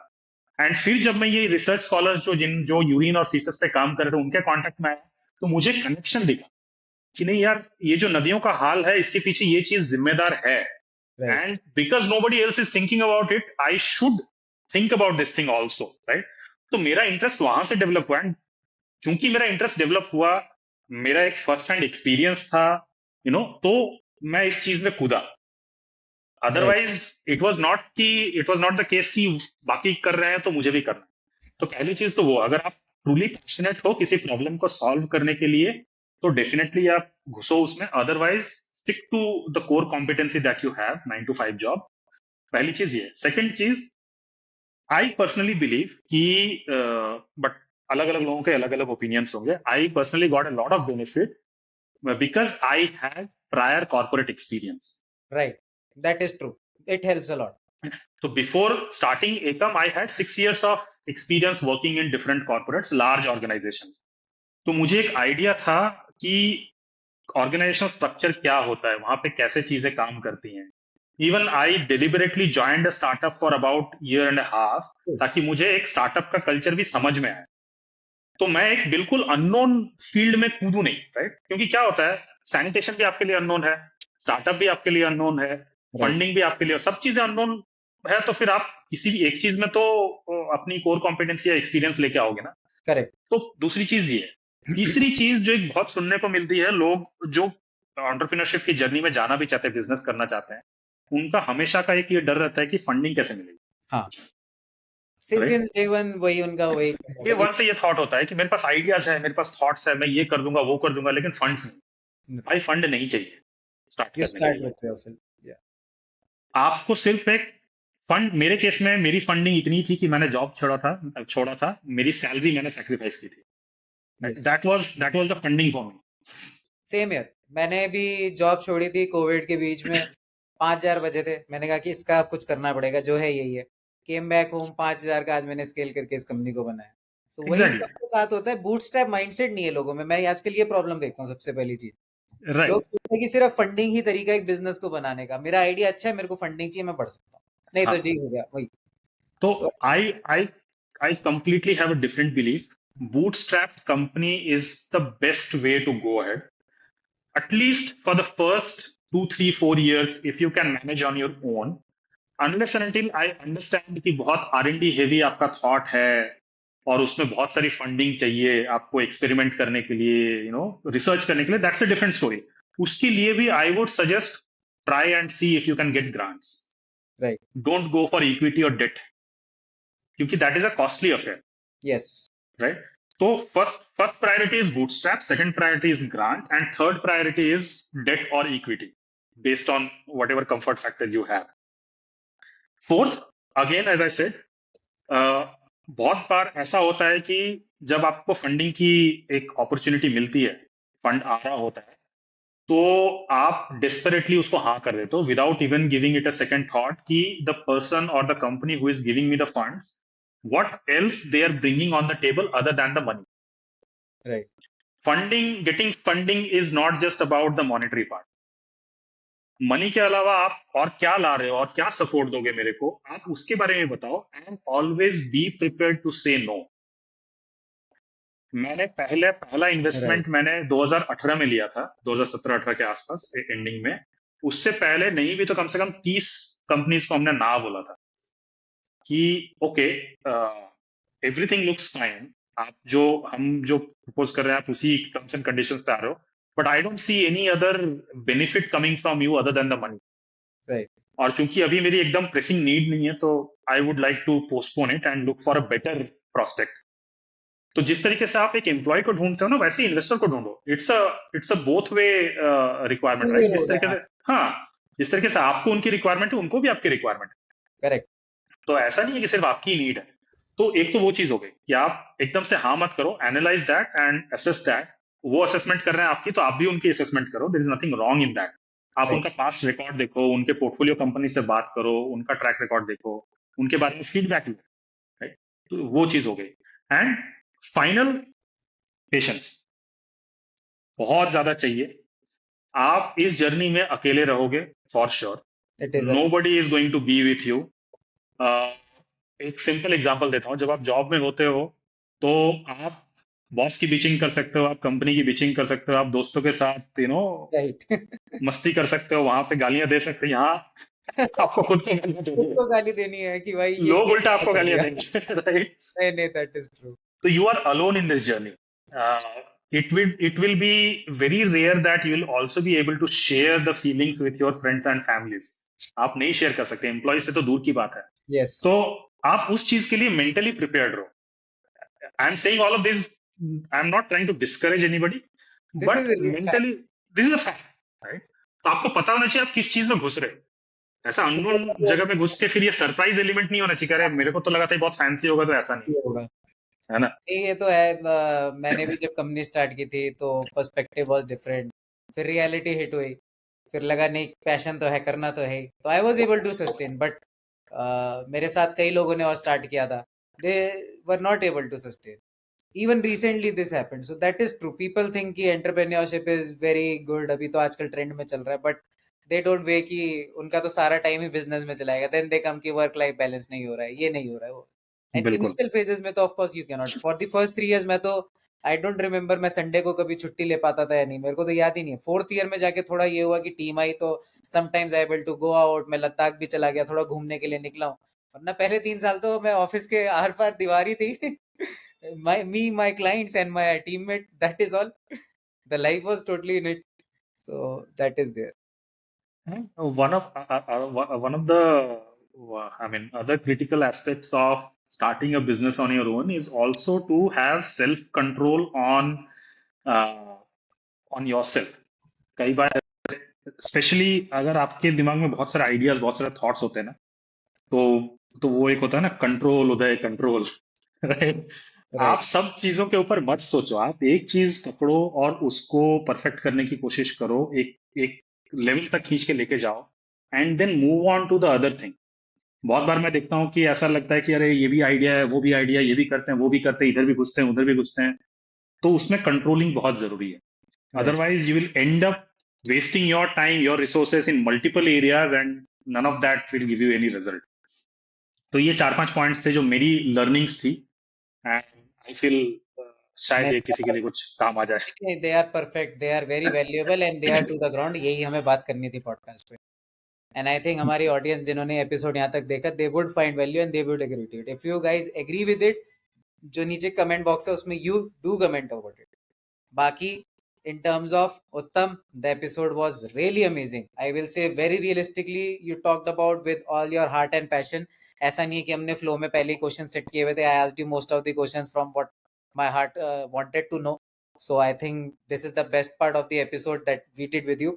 एंड फिर जब मैं ये रिसर्च स्कॉलर्स जो यूरिन और फीसस पे काम कर रहे थे उनके कांटेक्ट में आया, तो मुझे कनेक्शन दिखा कि नहीं यार, ये जो नदियों का हाल है इसके पीछे ये चीज जिम्मेदार है। Right. And because nobody else is thinking about it, I should think about this thing also, right? तो मेरा इंटरेस्ट वहां से डेवलप हुआ। एंड चूंकि मेरा इंटरेस्ट डेवलप हुआ, मेरा एक फर्स्ट हैंड एक्सपीरियंस था, तो मैं इस चीज में कूदा। Right. Otherwise it was not the case कि बाकी कर रहे हैं तो मुझे भी करना है। तो पहली चीज तो वो, अगर आप ट्रूली पैशनेट हो किसी प्रॉब्लम को सॉल्व करने के लिए, तो डेफिनेटली आप घुसो उसमें। Otherwise stick to the core competency that you have, 9 to 5 job. पहली चीज ये। सेकंड चीज, आई पर्सनली बिलीव कि बट अलग अलग लोगों के अलग अलग ओपिनियंस होंगे। I personally got a lot of benefit because I had prior corporate experience. Right, that is true, it helps a lot. So before starting Acom, I had 6 years of experience working in different corporates, large organizations. तो मुझे एक idea था कि organisational structure क्या होता है, वहां पे कैसे चीजें काम करती हैं। Even I deliberately joined a startup for about year and half, ताकि मुझे एक स्टार्टअप का कल्चर भी समझ में आए। तो मैं एक बिल्कुल अननोन फील्ड में कूदू नहीं, राइट? क्योंकि क्या होता है, सैनिटेशन भी आपके लिए अननोन है, स्टार्टअप भी आपके लिए अननोन है, राइट। फंडिंग भी आपके लिए, सब चीजें अननोन है। तो फिर आप किसी भी एक चीज में तो अपनी कोर कॉम्पिटेंसी या एक्सपीरियंस लेके आओगे ना। करेक्ट। तो दूसरी चीज ये है। तीसरी चीज जो एक बहुत सुनने को मिलती है, लोग जो एंटरप्रेन्योरशिप की जर्नी में जाना भी चाहते हैं, बिजनेस करना चाहते हैं, उनका हमेशा का एक ये डर रहता है कि फंडिंग कैसे मिलेगी, हाँ, राइट? सिंस डे वन वही उनका वही ये वन से ये थॉट होता है कि मेरे पास आइडियाज है, मेरे पास थॉट्स है, मैं ये कर दूंगा वो कर दूंगा, लेकिन फंड्स नहीं। भाई फंड नहीं चाहिए स्टार्ट यू करने के स्टार्ट लिए। With yourself. या आपको सिर्फ एक फंड, मेरे केस में मेरी फंडिंग इतनी थी कि मैंने जॉब छोड़ा था, मेरी सैलरी मैंने सेक्रीफाइस की थी। Yes, that was the funding for me. Same year, मैंने भी जॉब छोड़ी थी कोविड के बीच में। 5,000 बचे थे, मैंने कहा कि इसका अब कुछ करना पड़ेगा, जो है यही है। केम बैक होम, 5,000 का आज मैंने स्केल करके इस कंपनी को बनाया। सो वही एग्जैक्टली, सबके साथ होता है, बूटस्ट्रैप माइंडसेट नहीं है लोगों में। मैं आजकल ये प्रॉब्लम देखता हूँ, सबसे पहली चीज, लोग राइट। सोचते हैं कि सिर्फ फंडिंग ही तरीका है एक बिजनेस को बनाने का। मेरा आइडिया अच्छा है, मेरे को फंडिंग चाहिए, मैं बढ़ सकता हूँ, नहीं तो हाँ, जी हो गया वही। तो तो I I I completely have a different belief. Bootstrap company is the best way to go ahead, at least for the first 2, 3, 4 years, if you can manage on your own, unless and until I understand कि बहुत R&D heavy आपका thought है और उसमें बहुत सारी funding चाहिए आपको एक्सपेरिमेंट करने के लिए, रिसर्च करने के लिए, दैट्स अ डिफरेंट स्टोरी। उसके लिए भी I would suggest try and see if you can get grants. Right. Don't go for equity और डेट, क्योंकि that is a costly affair, yes. Right? तो first priority is bootstrap, second priority is grant, and third priority is debt और equity. based on whatever comfort factor you have. Fourth, again, as I said, बहुत बार ऐसा होता है कि जब आपको funding की एक अपॉर्चुनिटी मिलती है, फंड आ रहा होता है, तो आप डेस्परेटली उसको हाँ कर देते हो without even giving it a second thought कि द पर्सन और the company who is giving me the funds, what else they are bringing on the table other than the money. Right. Funding, getting funding is not just about the monetary part. Money के अलावा आप और क्या ला रहे हो और क्या support दोगे मेरे को, आप उसके बारे में बताओ. And always be prepared to say no. पहला Right. इन्वेस्टमेंट मैंने 2018 में लिया था, 2017-18 के आसपास एंडिंग में. उससे पहले नहीं भी तो कम से कम 30 कंपनीज को हमने ना बोला था कि ओके, एवरीथिंग लुक्स फाइन, हम जो प्रपोज कर रहे हैं आप उसी टर्म्स एंड कंडीशंस पे आ रहे हो, but I don't see any other benefit coming from you other than the money. Right. और चूंकि अभी मेरी एकदम प्रेसिंग नीड नहीं है, तो I would like to postpone it and look for a better prospect. तो जिस तरीके से आप एक एम्प्लॉय को ढूंढते हो ना, वैसे ही इन्वेस्टर को ढूंढो. It's a both way requirement, right? जिस तरीके से, हाँ, जिस तरीके से आपको उनकी रिक्वायरमेंट है, उनको भी आपकी रिक्वायरमेंट है. Correct. तो ऐसा नहीं है कि सिर्फ आपकी नीड है. तो एक तो वो चीज हो गई कि आप एकदम से हाँ मत करो, analyse that and assess that. वो असेसमेंट कर रहे हैं आपकी, तो आप भी उनकी असेसमेंट करो. There is nothing wrong in that. आप Right. उनका पास्ट रिकॉर्ड देखो, उनके पोर्टफोलियो कंपनी से बात करो, उनका ट्रैक रिकॉर्ड देखो, उनके बारे में फीडबैक लो, राइट? तो वो चीज हो गई. एंड फाइनल, पेशेंस बहुत ज्यादा चाहिए. आप इस जर्नी में अकेले रहोगे for sure. It is nobody is going to be with you. एक सिंपल एग्जांपल देता हूँ. जब आप जॉब में होते हो, तो आप बॉस की बिचिंग कर सकते हो, आप कंपनी की बिचिंग कर सकते हो, आप दोस्तों के साथ right. मस्ती कर सकते हो, वहां पे गालियां दे सकते हो. यहाँ आपको खुद को गालियां खुद देनी है, को गाली देनी है कि भाई ये लोग उल्टा कैसा आपको कर गालियां दिया. देंगे. राइट? नहीं नहीं, that is true. So you are alone in this journey. It will be very rare that you will also be able to share the feelings with your friends and families. आप नहीं share कर सकते, employ से तो दूर की बात है. तो Yes. आप उस चीज के लिए मेंटली प्रिपेयर्ड रहो. I am saying all of this, I am not trying to discourage anybody, This is but a fact. Mentally this is a fact, right? तो आपको पता होना चाहिए आप किस चीज में घुस रहे हो. ऐसा अननोन जगह में घुस के फिर ये सरप्राइज एलिमेंट नहीं होना चाहिए. अरे मेरे को तो लगा था ये बहुत फैंसी होगा, तो ऐसा नहीं ये होगा. है ना. नहीं, ये तो है. मैंने भी जब कंपनी स्टार्ट की थी तो पर्सपेक्टिव वाज डिफरेंट. फिर रियलिटी हिट हुई. फिर लगा नहीं, पैशन तो है, करना तो है. तो I was able to sustain, but मेरे साथ कई लोगों ने और स्टार्ट किया था. They were not able to sustain. Even recently this happened. So that is true. People think कि एंटरप्रेन्योरशिप इज वेरी गुड, अभी तो आजकल ट्रेंड में चल रहा है, बट दे डोंट वे कि उनका तो सारा टाइम ही बिजनेस में चलाएगा. देन दे कम कि वर्क लाइफ बैलेंस नहीं हो रहा है, ये नहीं हो रहा है वो. एंड बिल्कुल. इनिशियल फेजेस में तो of course you can not. For the first 3 years मैं तो आई डोंट रिमेम्बर मैं संडे को कभी छुट्टी ले पाता था या नहीं. मेरे को तो याद ही नहीं है. फोर्थ ईयर में जाके थोड़ा ये हुआ कि टीम आई तो sometimes I able to go out. मैं लद्दाख भी चला गया, थोड़ा घूमने के लिए निकला हूँ. वरना पहले 3 साल तो मैं ऑफिस के आर पार दीवार ही थी. my clients and my teammate, that is all. The life was totally in it. So that is there. One of the I mean, other critical aspects of starting a business on your own is also to have self control uh, on yourself. कई बार, specially अगर आपके दिमाग में बहुत सारे ideas, बहुत सारे thoughts होते हैं ना, तो वो एक होता है ना, कंट्रोल उदय, कंट्रोल. राइट? Right. आप सब चीजों के ऊपर मत सोचो. आप एक चीज पकड़ो और उसको परफेक्ट करने की कोशिश करो, एक एक लेवल तक खींच के लेके जाओ, and then move on to the other thing. बहुत बार मैं देखता हूँ कि ऐसा लगता है कि अरे ये भी आइडिया है, वो भी आइडिया, ये भी करते हैं, वो भी करते हैं, इधर भी घुसते हैं, उधर भी घुसते हैं. तो उसमें कंट्रोलिंग बहुत जरूरी है. Right. Otherwise, you will end up wasting your time, your resources in multiple areas, and none of that will give you any result. तो ये 4-5 पॉइंट्स थे जो मेरी लर्निंग्स थी, एंड आई फील शायद नहीं, ये किसी के लिए कुछ काम आ जाए. they are perfect. They are very valuable and they are to the ground. यही हमें बात करनी थी पॉडकास्ट पे. And I think हमारी ऑडियंस जिन्होंने एपिसोड यहाँ तक देखा, they would find value and they would agree to it. If you guys agree with it, जो नीचे कमेंट बॉक्स है उसमें you do comment about it. Baki, in terms of Uttam, the episode was really amazing. I will say very realistically, you talked about with all your heart and passion. ऐसा नहीं है कि हमने flow में पहले question set किए हुए थे. I asked you most of the questions from what my heart wanted to know. So I think this is the best part of the episode that we did with you.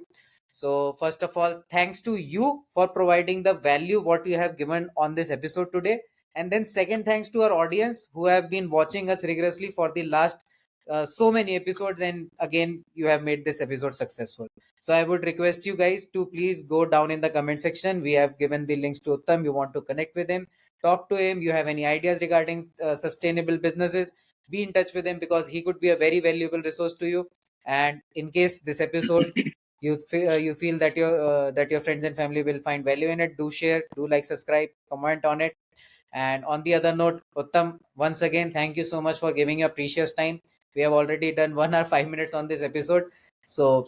So first of all, thanks to you for providing the value what you have given on this episode today. And then second, thanks to our audience who have been watching us rigorously for the last so many episodes, and again you have made this episode successful. So I would request you guys to please go down in the comment section. We have given the links to Uttam. You want to connect with him, talk to him. You have any ideas regarding sustainable businesses, be in touch with him, because he could be a very valuable resource to you. And in case this episode you feel that your friends and family will find value in it, do share, do like, subscribe, comment on it. And on the other note, Uttam, once again, thank you so much for giving your precious time. We have already done 1 hour 5 minutes on this episode, so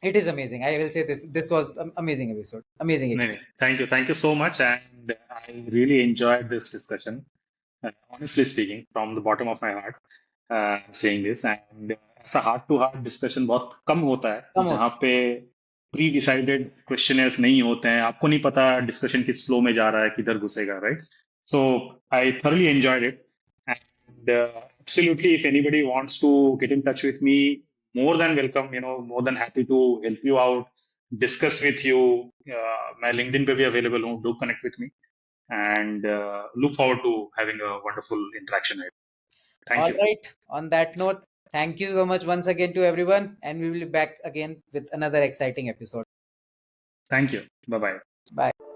it is amazing. I will say this was amazing episode, amazing No, no. experience. Thank you so much, and I really enjoyed this discussion. Honestly speaking, from the bottom of my heart, I'm saying this, and ऐसा heart to heart discussion बहुत कम होता है Come on. जहाँ पे pre decided questioners नहीं होते हैं, आपको नहीं पता डिस्कशन किस फ्लो में जा रहा है, किधर घुसेगा, right? So I thoroughly enjoyed it, and absolutely, if anybody wants to get in touch with me, more than welcome, more than happy to help you out, discuss with you. मैं LinkedIn पे भी available हूँ, do connect with me, and look forward to having a wonderful interaction ahead. Thank All you. right, on that note, thank you so much once again to everyone, and we will be back again with another exciting episode. Thank you. Bye bye. Bye.